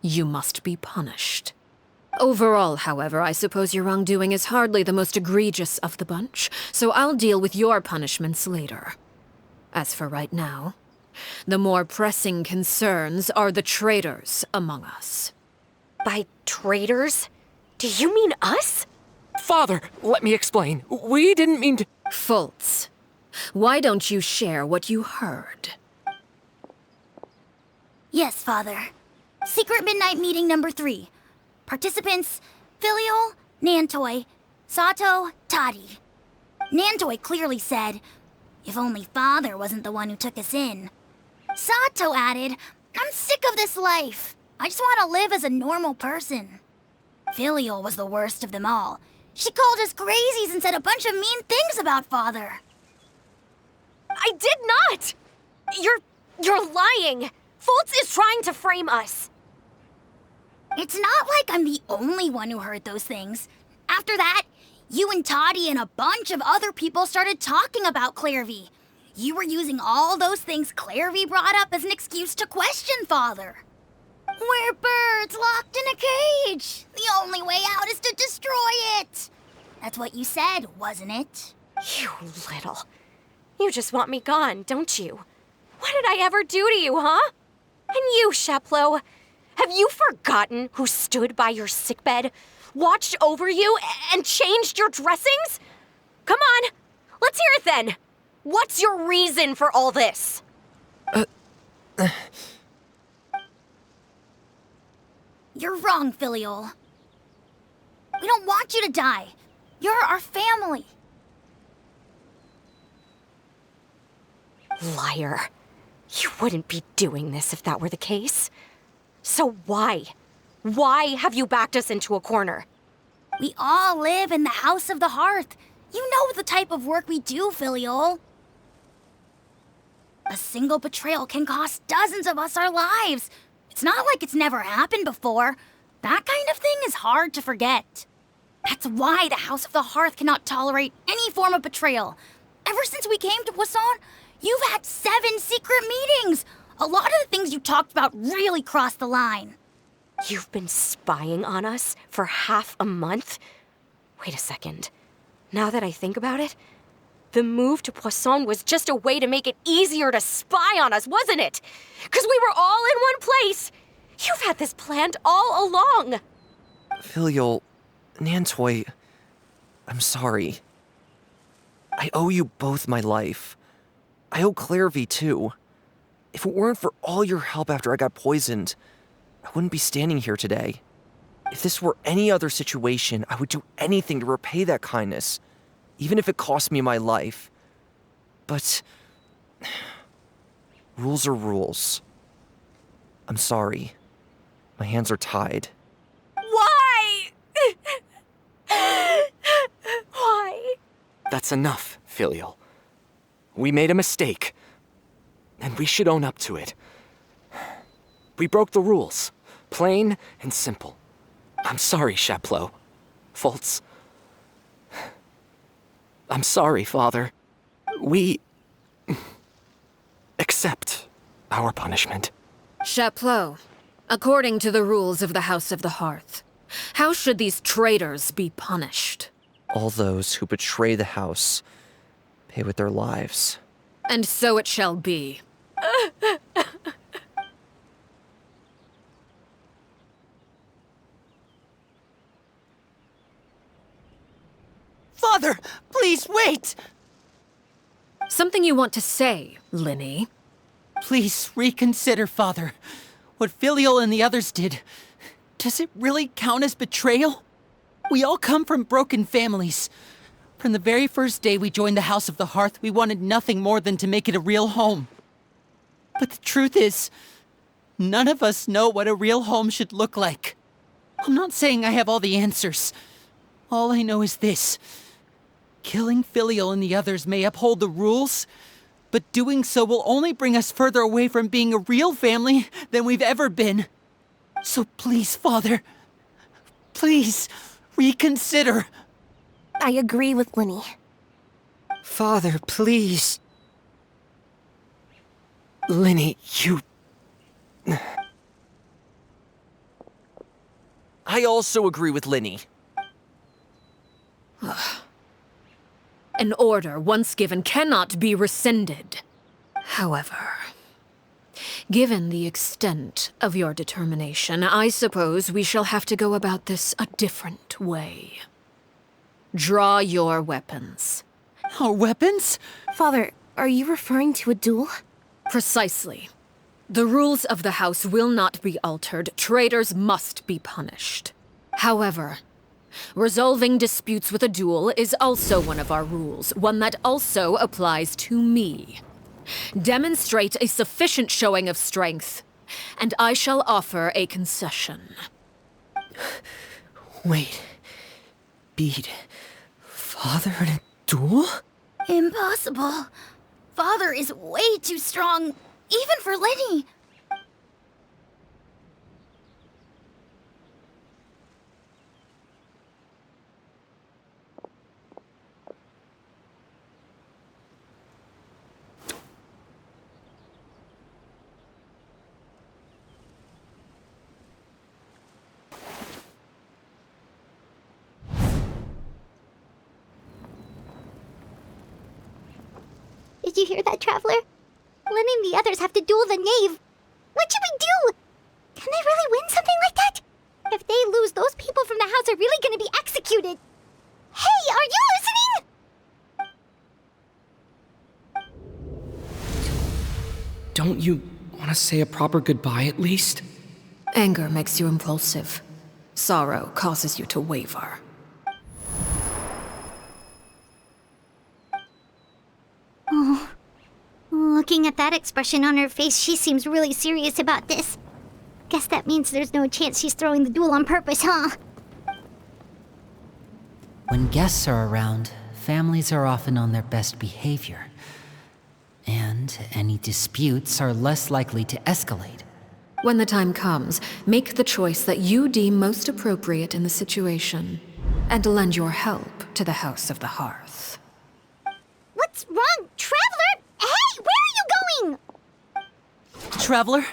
you must be punished. Overall, however, I suppose your wrongdoing is hardly the most egregious of the bunch, so I'll deal with your punishments later. As for right now, the more pressing concerns are the traitors among us. By traitors? Do you mean us? Father, let me explain. We didn't mean to... Fultz, why don't you share what you heard? Yes, Father. Secret Midnight Meeting number 3. Participants, Filial, Nantoi, Sato, Toddy. Nantoi clearly said, if only Father wasn't the one who took us in. Sato added, I'm sick of this life. I just want to live as a normal person. Filial was the worst of them all. She called us crazies and said a bunch of mean things about Father. I did not! You're lying! Fultz is trying to frame us. It's not like I'm the only one who heard those things. After that, you and Toddy and a bunch of other people started talking about Clairvy. You were using all those things Clairvy brought up as an excuse to question Father. We're birds locked in a cage. The only way out is to destroy it. That's what you said, wasn't it? You little... You just want me gone, don't you? What did I ever do to you, huh? And you, Sheplo, have you forgotten who stood by your sickbed, watched over you, and changed your dressings? Come on, let's hear it then. What's your reason for all this? You're wrong, Filial. We don't want you to die. You're our family. Liar. You wouldn't be doing this if that were the case. So why? Why have you backed us into a corner? We all live in the House of the Hearth. You know the type of work we do, Filial. A single betrayal can cost dozens of us our lives. It's not like it's never happened before. That kind of thing is hard to forget. That's why the House of the Hearth cannot tolerate any form of betrayal. Ever since we came to Poisson, you've had 7 secret meetings. A lot of the things you talked about really crossed the line. You've been spying on us for half a month? Wait a second. Now that I think about it, the move to Poisson was just a way to make it easier to spy on us, wasn't it? Because we were all in one place. You've had this planned all along. Filial, Nantoi, I'm sorry. I owe you both my life. I owe Clairvy too. If it weren't for all your help after I got poisoned, I wouldn't be standing here today. If this were any other situation, I would do anything to repay that kindness, even if it cost me my life. But rules are rules. I'm sorry. My hands are tied. Why? Why? That's enough, Filial. We made a mistake, and we should own up to it. We broke the rules, plain and simple. I'm sorry, Chapleau. Fultz. I'm sorry, Father. We accept our punishment. Chapleau, according to the rules of the House of the Hearth, how should these traitors be punished? All those who betray the house pay with their lives. And so it shall be. Father, please wait! Something you want to say, Linny? Please reconsider, Father. What Filial and the others did, does it really count as betrayal? We all come from broken families. From the very first day we joined the House of the Hearth, we wanted nothing more than to make it a real home. But the truth is, none of us know what a real home should look like. I'm not saying I have all the answers. All I know is this. Killing Filial and the others may uphold the rules, but doing so will only bring us further away from being a real family than we've ever been. So please, Father, please reconsider. I agree with Linny. Father, please. Linny, you... I also agree with Linny. An order once given cannot be rescinded. However, given the extent of your determination, I suppose we shall have to go about this a different way. Draw your weapons. Our weapons? Father, are you referring to a duel? Precisely. The rules of the house will not be altered. Traitors must be punished. However, resolving disputes with a duel is also one of our rules, one that also applies to me. Demonstrate a sufficient showing of strength, and I shall offer a concession. Wait. Beat Father in a duel? Impossible. Father is way too strong, even for Lenny. Did you hear that, Traveler? Lenny and the others have to duel the knave. What should we do? Can they really win something like that? If they lose, those people from the house are really gonna be executed. Hey, are you listening? Don't you want to say a proper goodbye at least? Anger makes you impulsive. Sorrow causes you to waver. Oh. Looking at that expression on her face, she seems really serious about this. Guess that means there's no chance she's throwing the duel on purpose, huh? When guests are around, families are often on their best behavior. And any disputes are less likely to escalate. When the time comes, make the choice that you deem most appropriate in the situation, and lend your help to the House of the Hearth. What's wrong, Traveler? Hey, where are you going? Traveler?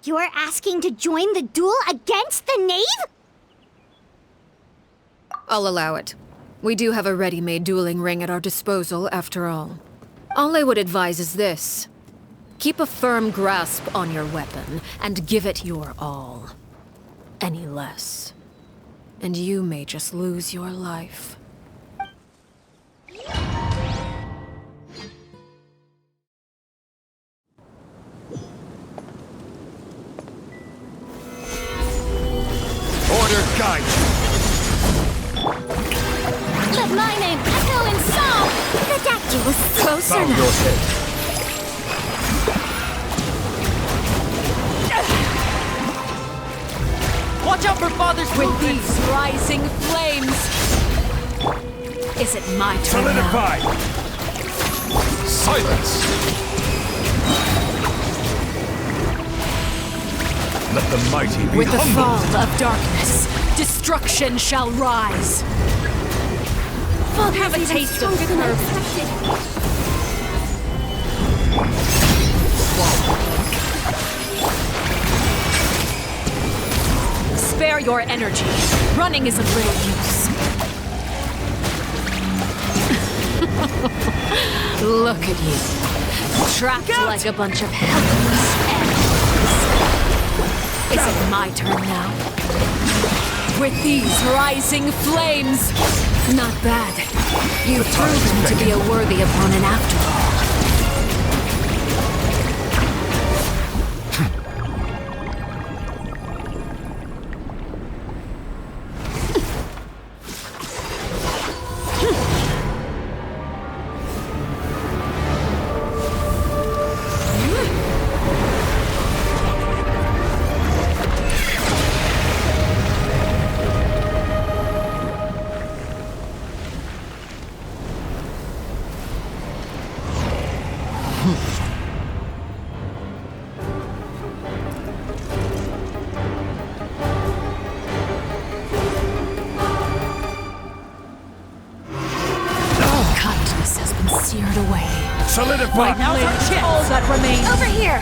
You're asking to join the duel against the knave? I'll allow it. We do have a ready-made dueling ring at our disposal, after all. All I would advise is this. Keep a firm grasp on your weapon, and give it your all. Any less, and you may just lose your life. Order guide. Let my name echo in song! The statue was closer Bow now. your head. Watch out for Father's With these rising flames! Is it my turn now? Solidify. Silence. Let the mighty be With the humbled. fall of darkness, destruction shall rise. Have a taste of courage. Spare your energy. Running is of little use. Look at you. Trapped like a bunch of helpless animals. Is it my turn now? With these rising flames! Not bad. You've proven to be a worthy opponent after all. Kindness has been seared away. Solidify. Now's our chance. All that remains. Over here!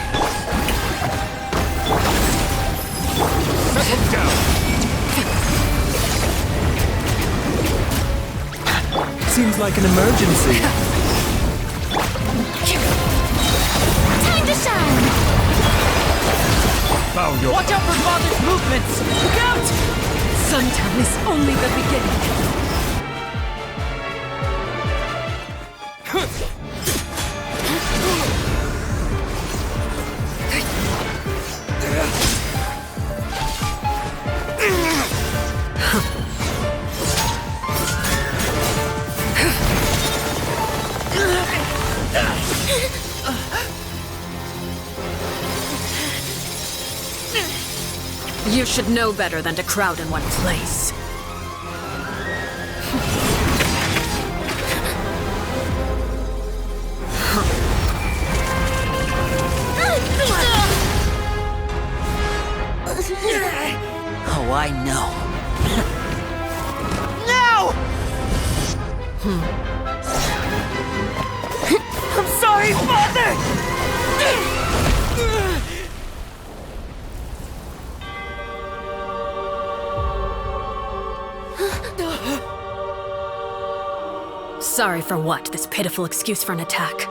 Settle down. Seems like an emergency. Time to shine! Bow your Watch out for Father's movements! Look out! Suntown is only the beginning. You should know better than to crowd in one place. Oh, I know. No! I'm sorry, Father! Sorry for what? This pitiful excuse for an attack.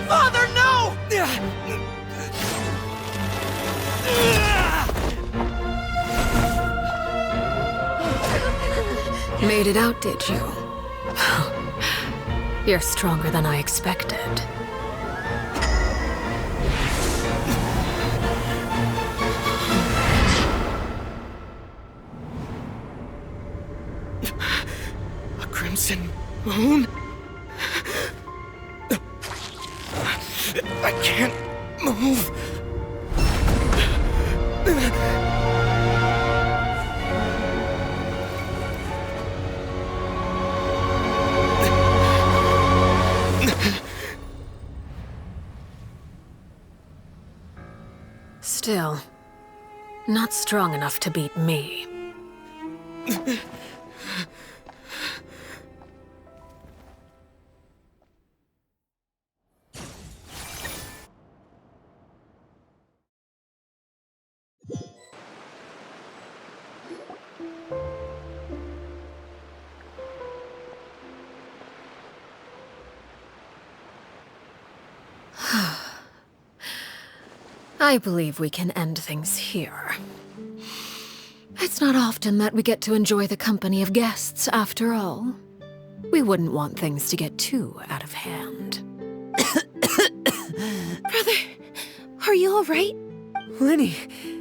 Father, no! Made it out, did you? You're stronger than I expected. A crimson moon? I can't move. Still, not strong enough to beat me. I believe we can end things here. It's not often that we get to enjoy the company of guests, after all. We wouldn't want things to get too out of hand. Brother, are you alright? Lenny!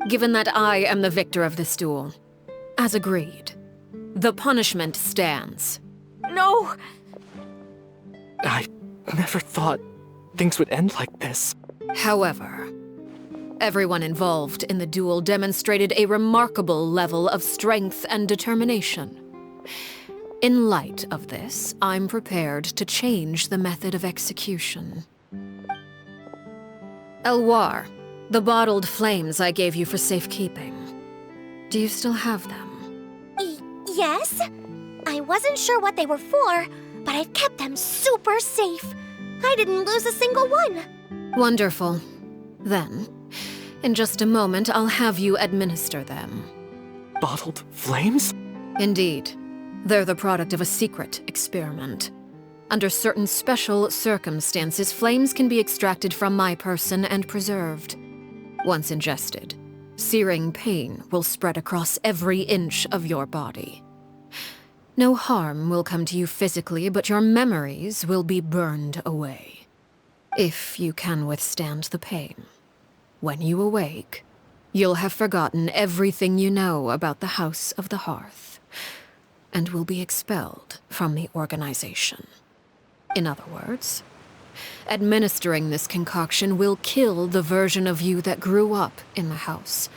Given that I am the victor of this duel, as agreed, the punishment stands. No! I never thought things would end like this. However, everyone involved in the duel demonstrated a remarkable level of strength and determination. In light of this, I'm prepared to change the method of execution. Elwar, the bottled flames I gave you for safekeeping. Do you still have them? Yes? I wasn't sure what they were for, but I've kept them super safe. I didn't lose a single one. Wonderful. Then, in just a moment, I'll have you administer them. Bottled flames? Indeed. They're the product of a secret experiment. Under certain special circumstances, flames can be extracted from my person and preserved. Once ingested, searing pain will spread across every inch of your body. No harm will come to you physically, but your memories will be burned away. If you can withstand the pain. When you awake, you'll have forgotten everything you know about the House of the Hearth, and will be expelled from the organization. In other words, administering this concoction will kill the version of you that grew up in the house,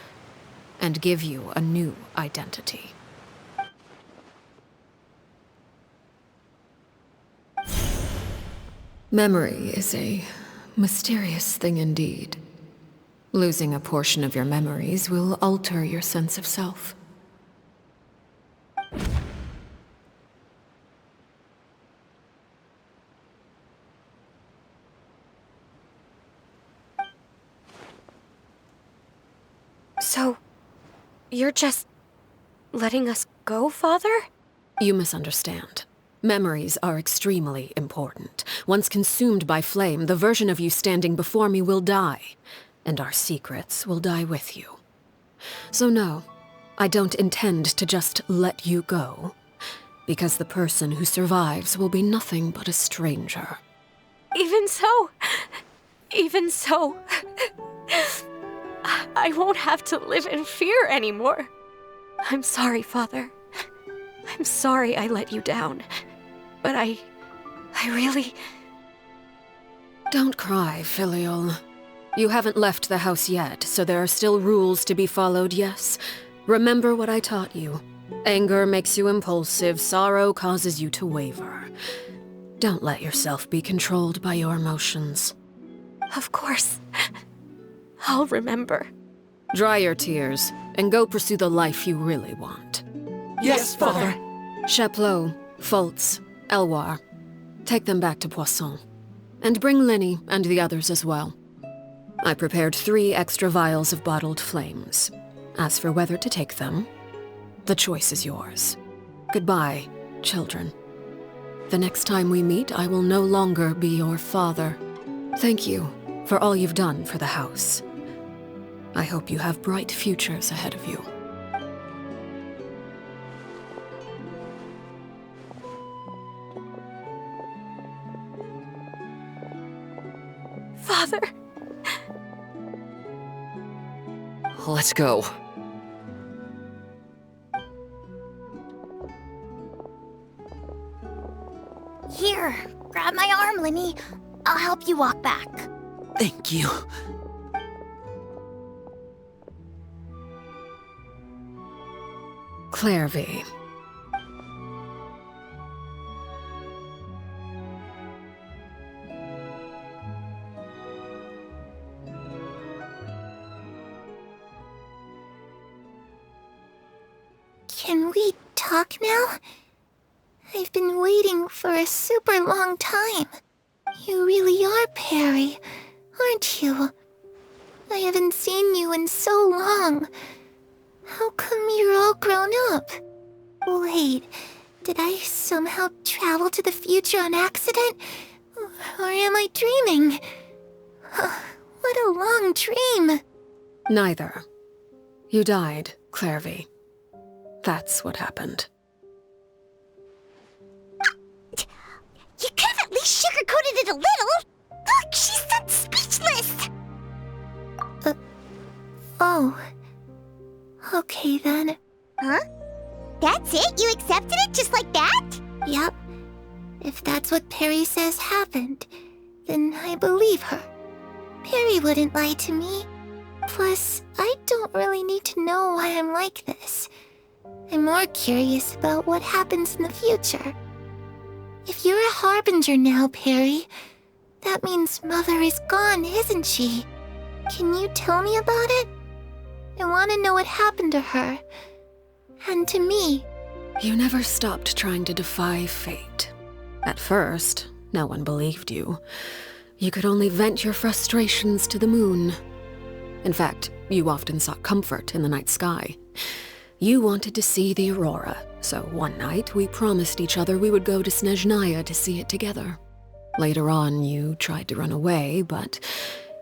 and give you a new identity. Memory is a mysterious thing indeed. Losing a portion of your memories will alter your sense of self. So, you're just letting us go, Father? You misunderstand. Memories are extremely important. Once consumed by flame, the version of you standing before me will die, and our secrets will die with you. So no, I don't intend to just let you go, because the person who survives will be nothing but a stranger. Even so, I won't have to live in fear anymore. I'm sorry, Father. I'm sorry I let you down. But I really... Don't cry, Filial. You haven't left the house yet, so there are still rules to be followed, yes? Remember what I taught you. Anger makes you impulsive, sorrow causes you to waver. Don't let yourself be controlled by your emotions. Of course. I'll remember. Dry your tears, and go pursue the life you really want. Yes, Father. Chaplot, Foltz, Elwar, take them back to Poisson. And bring Linny and the others as well. I prepared 3 extra vials of bottled flames. As for whether to take them, the choice is yours. Goodbye, children. The next time we meet, I will no longer be your father. Thank you for all you've done for the house. I hope you have bright futures ahead of you. Father. Let's go. Here, grab my arm, Linny. I'll help you walk back. Thank you. Clairvy. Can we talk now? I've been waiting for a super long time. You really are Perry, aren't you? I haven't seen you in so long. How come you're all grown up? Wait, did I somehow travel to the future on accident? Or am I dreaming? What a long dream. Neither. You died, Clairvy. That's what happened. You could have at least sugarcoated it a little. Look, she's that speechless. Oh. Okay then. Huh? That's it? You accepted it just like that? Yep. If that's what Perry says happened, then I believe her. Perry wouldn't lie to me. Plus, I don't really need to know why I'm like this. I'm more curious about what happens in the future. If you're a harbinger now, Perry, that means Mother is gone, isn't she? Can you tell me about it? I want to know what happened to her. And to me. You never stopped trying to defy fate. At first, no one believed you. You could only vent your frustrations to the moon. In fact, you often sought comfort in the night sky. You wanted to see the aurora, so one night we promised each other we would go to Snezhnaya to see it together. Later on, you tried to run away, but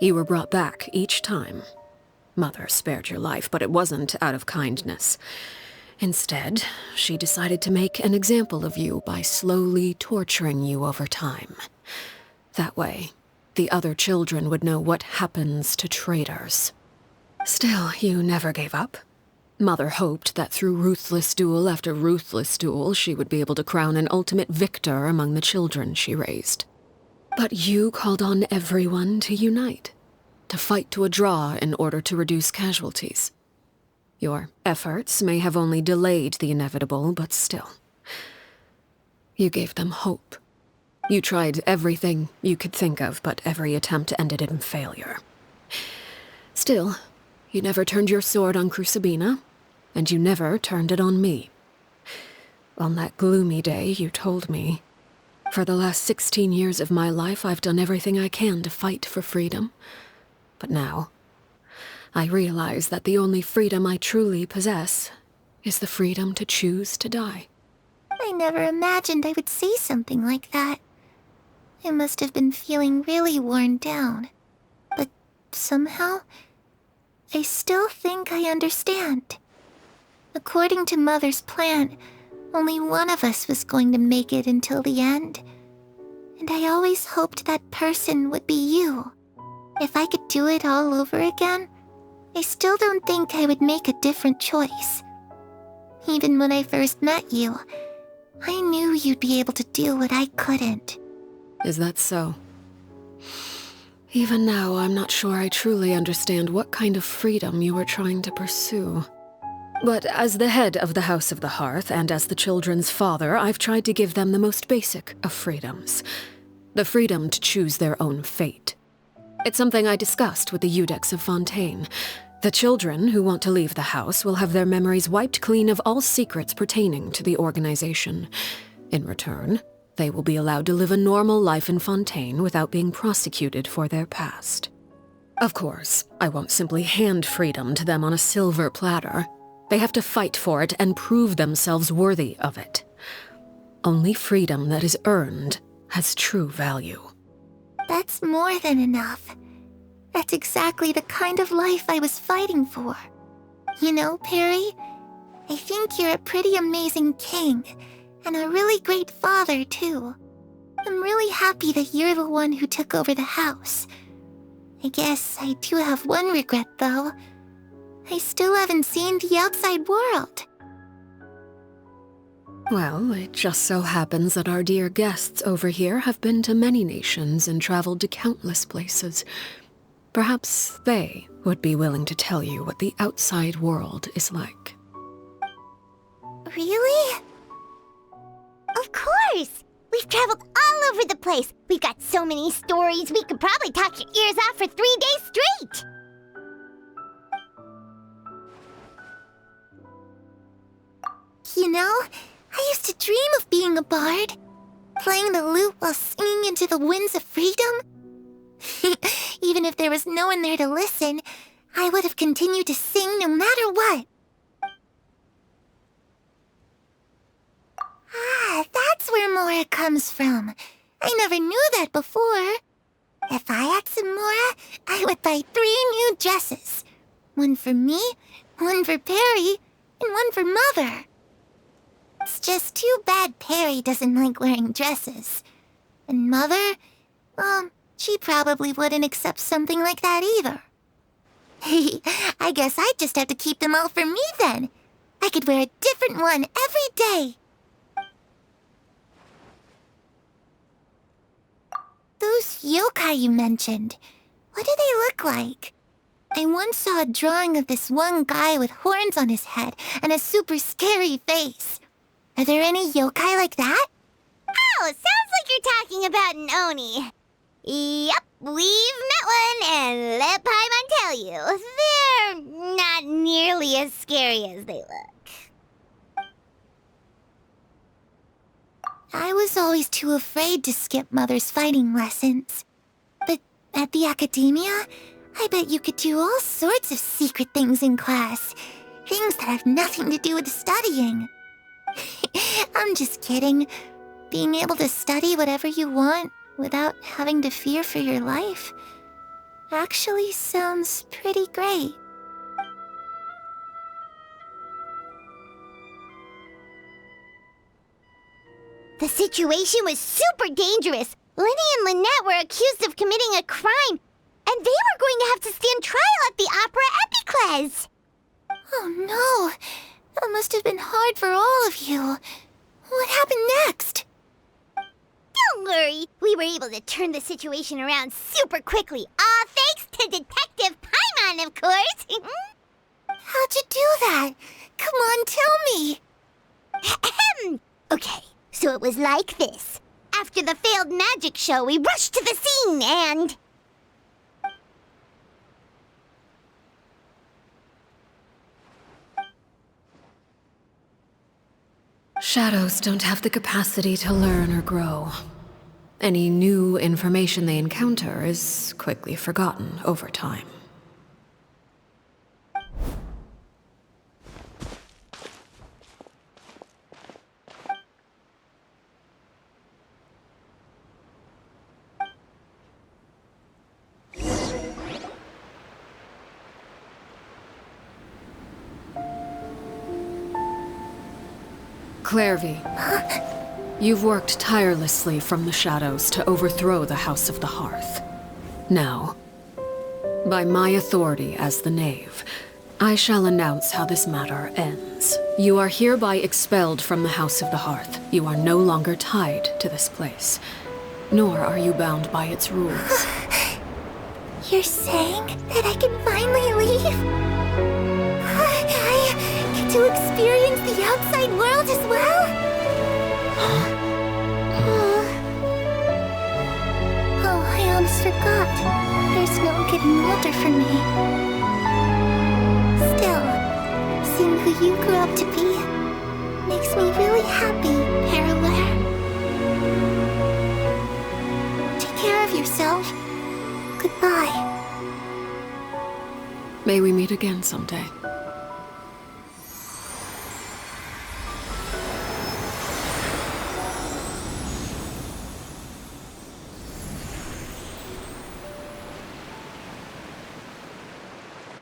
you were brought back each time. Mother spared your life, but it wasn't out of kindness. Instead, she decided to make an example of you by slowly torturing you over time. That way, the other children would know what happens to traitors. Still, you never gave up. Mother hoped that through ruthless duel after ruthless duel, she would be able to crown an ultimate victor among the children she raised. But you called on everyone to unite, to fight to a draw in order to reduce casualties. Your efforts may have only delayed the inevitable, but still. You gave them hope. You tried everything you could think of, but every attempt ended in failure. Still, you never turned your sword on Crucibina, and you never turned it on me. On that gloomy day, you told me, "For the last 16 years of my life, I've done everything I can to fight for freedom. But now, I realize that the only freedom I truly possess is the freedom to choose to die." I never imagined I would say something like that. I must have been feeling really worn down. But somehow, I still think I understand. According to Mother's plan, only one of us was going to make it until the end. And I always hoped that person would be you. If I could do it all over again, I still don't think I would make a different choice. Even when I first met you, I knew you'd be able to do what I couldn't. Is that so? Even now, I'm not sure I truly understand what kind of freedom you were trying to pursue. But as the head of the House of the Hearth and as the children's father, I've tried to give them the most basic of freedoms. The freedom to choose their own fate. It's something I discussed with the Iudex of Fontaine. The children who want to leave the house will have their memories wiped clean of all secrets pertaining to the organization. In return, they will be allowed to live a normal life in Fontaine without being prosecuted for their past. Of course, I won't simply hand freedom to them on a silver platter. They have to fight for it and prove themselves worthy of it. Only freedom that is earned has true value. That's more than enough. That's exactly the kind of life I was fighting for. You know, Perry, I think you're a pretty amazing king, and a really great father, too. I'm really happy that you're the one who took over the house. I guess I do have one regret, though. I still haven't seen the outside world. Well, it just so happens that our dear guests over here have been to many nations and traveled to countless places. Perhaps they would be willing to tell you what the outside world is like. Really? Of course! We've traveled all over the place. We've got so many stories, we could probably talk your ears off for 3 days straight. You know, I used to dream of being a bard, playing the lute while singing into the winds of freedom. Even if there was no one there to listen, I would have continued to sing no matter what. Ah, that's where Mora comes from. I never knew that before. If I had some Mora, I would buy 3 new dresses. One for me, one for Perry, and one for Mother. It's just too bad Perry doesn't like wearing dresses. And Mother, well, she probably wouldn't accept something like that either. I guess I'd just have to keep them all for me then. I could wear a different one every day. Those yokai you mentioned, what do they look like? I once saw a drawing of this one guy with horns on his head and a super scary face. Are there any yokai like that? Oh, sounds like you're talking about an Oni. Yep, we've met one, and let Paimon tell you, they're not nearly as scary as they look. I was always too afraid to skip Mother's fighting lessons. But at the academia, I bet you could do all sorts of secret things in class. Things that have nothing to do with studying. I'm just kidding. Being able to study whatever you want without having to fear for your life actually sounds pretty great. The situation was super dangerous. Lenny and Lynette were accused of committing a crime, and they were going to have to stand trial at the Opera Epicles. Oh no! That must have been hard for all of you. What happened next? Don't worry, we were able to turn the situation around super quickly, all thanks to Detective Paimon, of course. How'd you do that? Come on, tell me. Okay, so it was like this. After the failed magic show, we rushed to the scene and... Shadows don't have the capacity to learn or grow. Any new information they encounter is quickly forgotten over time. Clairvy, you've worked tirelessly from the shadows to overthrow the House of the Hearth. Now, by my authority as the Knave, I shall announce how this matter ends. You are hereby expelled from the House of the Hearth. You are no longer tied to this place, nor are you bound by its rules. You're saying that I can finally leave? I get to experience the outside world as well? Oh, I almost forgot. There's no getting older for me. Still, seeing who you grew up to be makes me really happy, Harroware. Take care of yourself. Goodbye. May we meet again someday.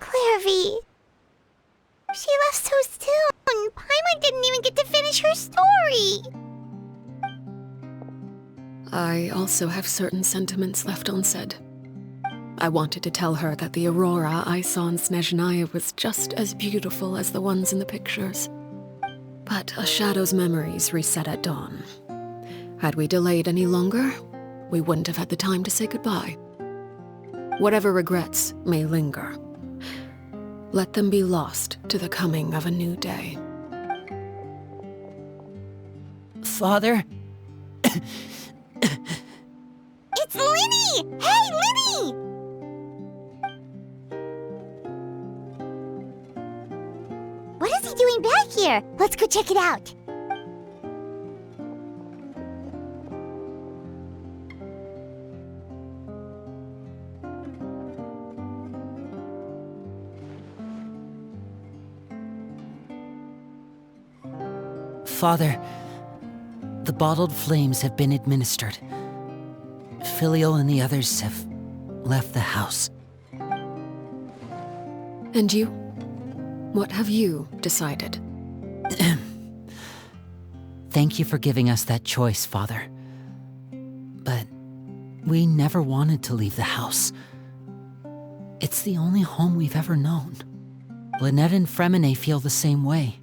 Clairvy. She left so soon. Paimon didn't even get to finish her story. I also have certain sentiments left unsaid. I wanted to tell her that the aurora I saw in Snezhnaya was just as beautiful as the ones in the pictures. But a shadow's memories reset at dawn. Had we delayed any longer, we wouldn't have had the time to say goodbye. Whatever regrets may linger, let them be lost to the coming of a new day. Father? It's Linny! Hey, Linny! What is he doing back here? Let's go check it out. Father, the bottled flames have been administered. Filial and the others have left the house. And you? What have you decided? Thank you for giving us that choice, Father. But we never wanted to leave the house. It's the only home we've ever known. Lynette and Fremine feel the same way.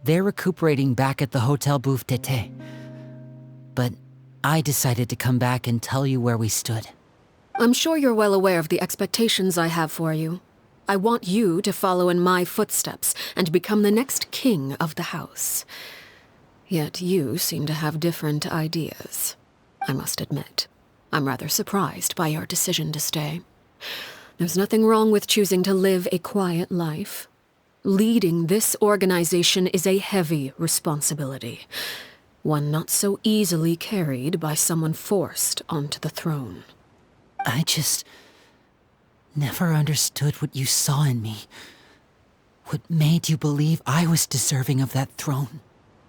They're recuperating back at the Hotel Bouffe d'été. But I decided to come back and tell you where we stood. I'm sure you're well aware of the expectations I have for you. I want you to follow in my footsteps and become the next king of the house. Yet you seem to have different ideas. I must admit, I'm rather surprised by your decision to stay. There's nothing wrong with choosing to live a quiet life. Leading this organization is a heavy responsibility, one not so easily carried by someone forced onto the throne. I just never understood what you saw in me. What made you believe I was deserving of that throne?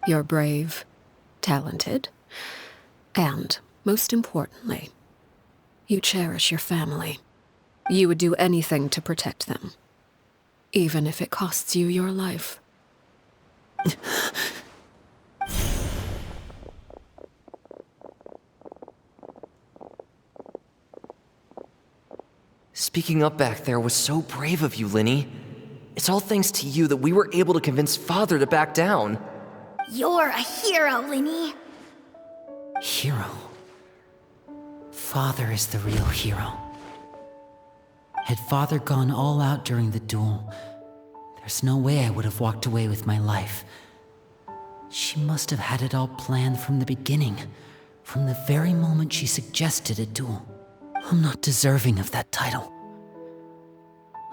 You're brave, talented, and, most importantly, you cherish your family. You would do anything to protect them, even if it costs you your life. Speaking up back there was so brave of you, Linny. It's all thanks to you that we were able to convince Father to back down. You're a hero, Linny. Hero? Father is the real hero. Had Father gone all out during the duel, there's no way I would have walked away with my life. She must have had it all planned from the beginning, from the very moment she suggested a duel. I'm not deserving of that title.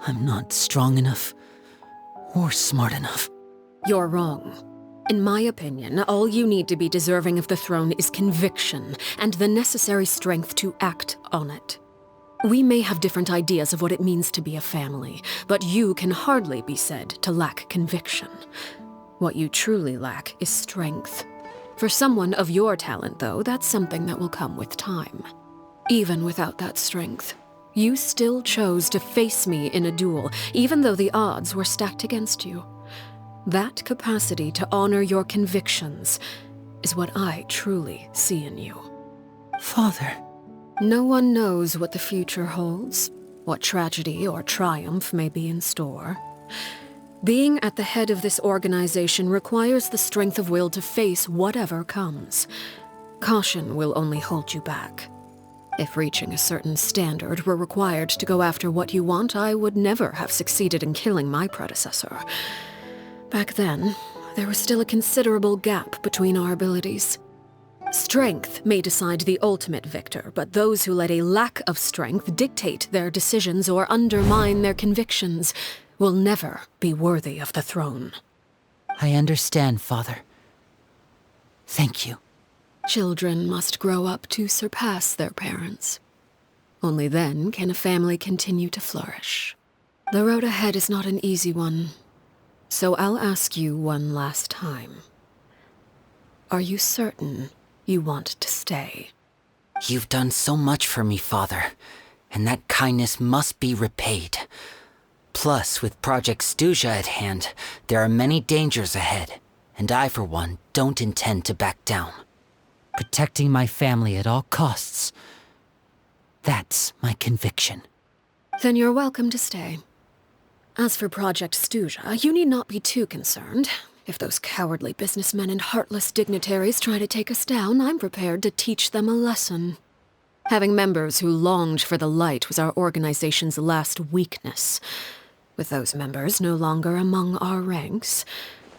I'm not strong enough or smart enough. You're wrong. In my opinion, all you need to be deserving of the throne is conviction and the necessary strength to act on it. We may have different ideas of what it means to be a family, but you can hardly be said to lack conviction. What you truly lack is strength. For someone of your talent, though, that's something that will come with time. Even without that strength, you still chose to face me in a duel, even though the odds were stacked against you. That capacity to honor your convictions is what I truly see in you. Father. No one knows what the future holds, what tragedy or triumph may be in store. Being at the head of this organization requires the strength of will to face whatever comes. Caution will only hold you back. If reaching a certain standard were required to go after what you want, I would never have succeeded in killing my predecessor. Back then, there was still a considerable gap between our abilities. Strength may decide the ultimate victor, but those who let a lack of strength dictate their decisions or undermine their convictions will never be worthy of the throne. I understand, Father. Thank you. Children must grow up to surpass their parents. Only then can a family continue to flourish. The road ahead is not an easy one, so I'll ask you one last time. Are you certain you want to stay? You've done so much for me, Father, and that kindness must be repaid. Plus, with Project Stuja at hand, there are many dangers ahead, and I, for one, don't intend to back down. Protecting my family at all costs. That's my conviction. Then you're welcome to stay. As for Project Stuja, you need not be too concerned. If those cowardly businessmen and heartless dignitaries try to take us down, I'm prepared to teach them a lesson. Having members who longed for the light was our organization's last weakness. With those members no longer among our ranks,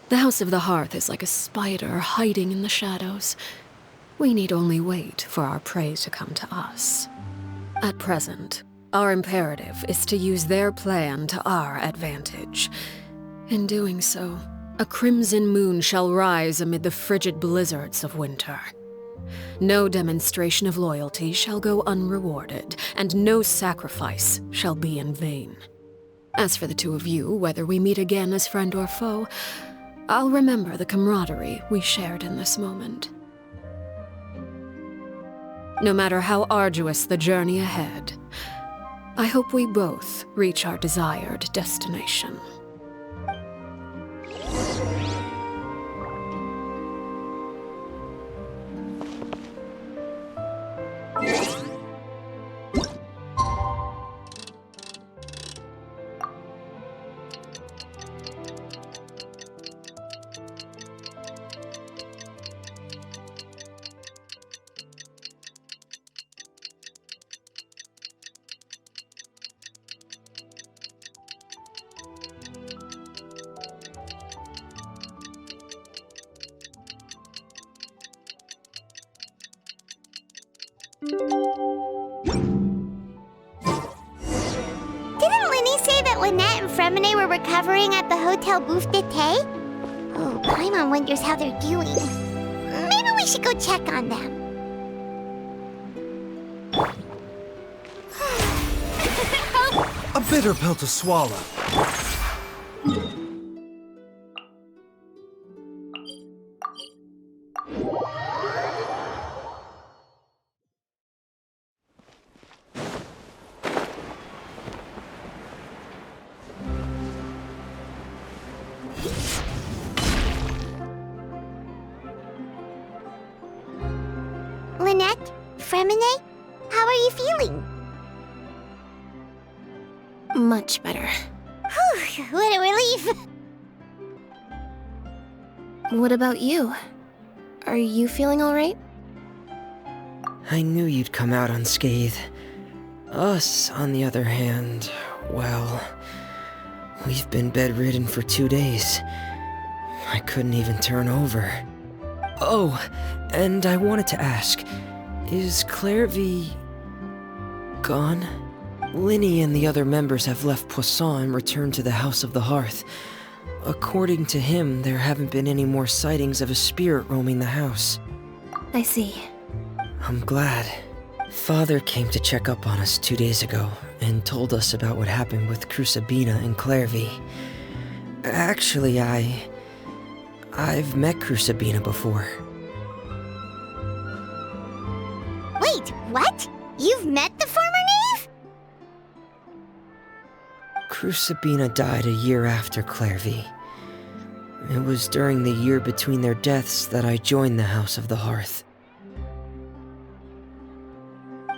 the House of the Hearth is like a spider hiding in the shadows. We need only wait for our prey to come to us. At present, our imperative is to use their plan to our advantage. In doing so, a crimson moon shall rise amid the frigid blizzards of winter. No demonstration of loyalty shall go unrewarded, and no sacrifice shall be in vain. As for the two of you, whether we meet again as friend or foe, I'll remember the camaraderie we shared in this moment. No matter how arduous the journey ahead, I hope we both reach our desired destination. Didn't Linny say that Lynette and Fremine were recovering at the Hotel Bouffe d'été? Oh, Paimon wonders how they're doing. Maybe we should go check on them. A bitter pill to swallow. Lynette? Fremine? How are you feeling? Much better. Whew, what a relief! What about you? Are you feeling all right? I knew you'd come out unscathed. Us, on the other hand, well, we've been bedridden for 2 days. I couldn't even turn over. Oh, and I wanted to ask, is Claire V... gone? Linny and the other members have left Poisson and returned to the House of the Hearth. According to him, there haven't been any more sightings of a spirit roaming the house. I see. I'm glad. Father came to check up on us 2 days ago and told us about what happened with Crusabina and Clairvy. Actually, I've met Crusabina before. Wait, what? You've met the former knave? Crusabina died a year after Clairvy. It was during the year between their deaths that I joined the House of the Hearth.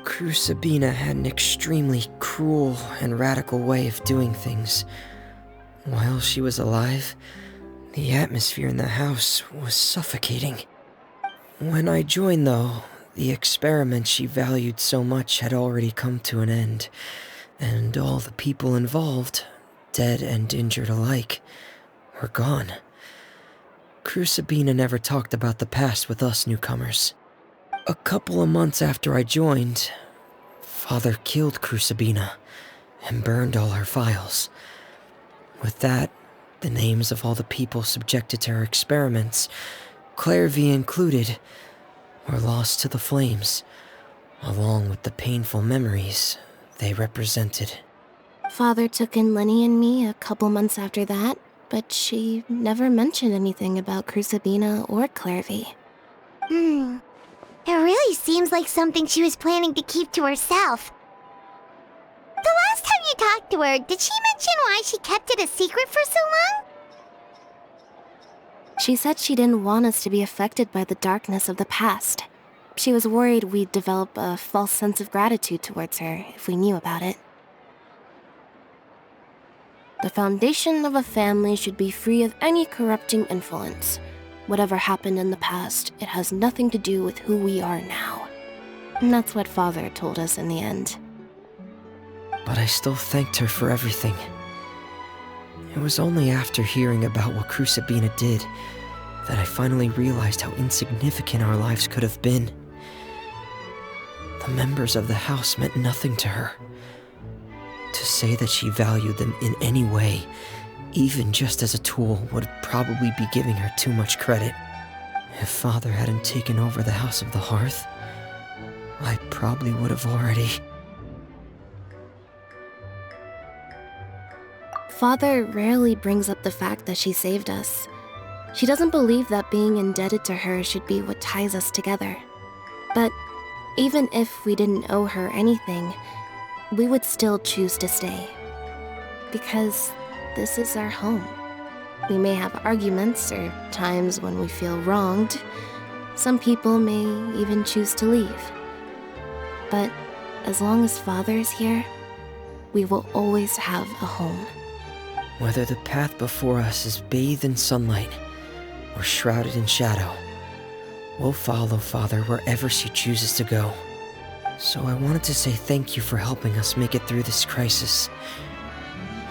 Crusabina had an extremely cruel and radical way of doing things. While she was alive, the atmosphere in the house was suffocating. When I joined, though, the experiment she valued so much had already come to an end, and all the people involved, dead and injured alike, were gone. Crusabina never talked about the past with us newcomers. A couple of months after I joined, Father killed Crusabina and burned all her files. With that, the names of all the people subjected to her experiments, Clairvy included, were lost to the flames, along with the painful memories they represented. Father took in Lenny and me a couple months after that, but she never mentioned anything about Crusabina or Clairvy. It really seems like something she was planning to keep to herself. The last time you talked to her, did she mention why she kept it a secret for so long? She said she didn't want us to be affected by the darkness of the past. She was worried we'd develop a false sense of gratitude towards her if we knew about it. The foundation of a family should be free of any corrupting influence. Whatever happened in the past, it has nothing to do with who we are now. And that's what Father told us in the end. But I still thanked her for everything. It was only after hearing about what Crusabina did that I finally realized how insignificant our lives could have been. The members of the house meant nothing to her. To say that she valued them in any way, even just as a tool, would probably be giving her too much credit. If Father hadn't taken over the House of the Hearth, I probably would have already... Father rarely brings up the fact that she saved us. She doesn't believe that being indebted to her should be what ties us together. But even if we didn't owe her anything, we would still choose to stay. Because this is our home. We may have arguments or times when we feel wronged. Some people may even choose to leave. But as long as Father is here, we will always have a home. Whether the path before us is bathed in sunlight or shrouded in shadow, we'll follow Father wherever she chooses to go. So I wanted to say thank you for helping us make it through this crisis.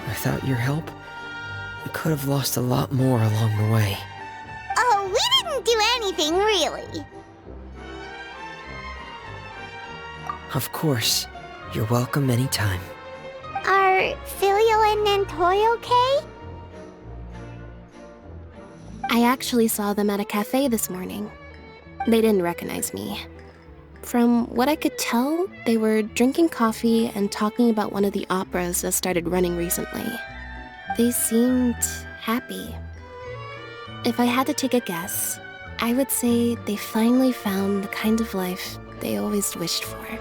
Without your help, we could have lost a lot more along the way. Oh, we didn't do anything, really. Of course. You're welcome anytime. Are Filial and Nantoy okay? I actually saw them at a cafe this morning. They didn't recognize me. From what I could tell, they were drinking coffee and talking about one of the operas that started running recently. They seemed happy. If I had to take a guess, I would say they finally found the kind of life they always wished for.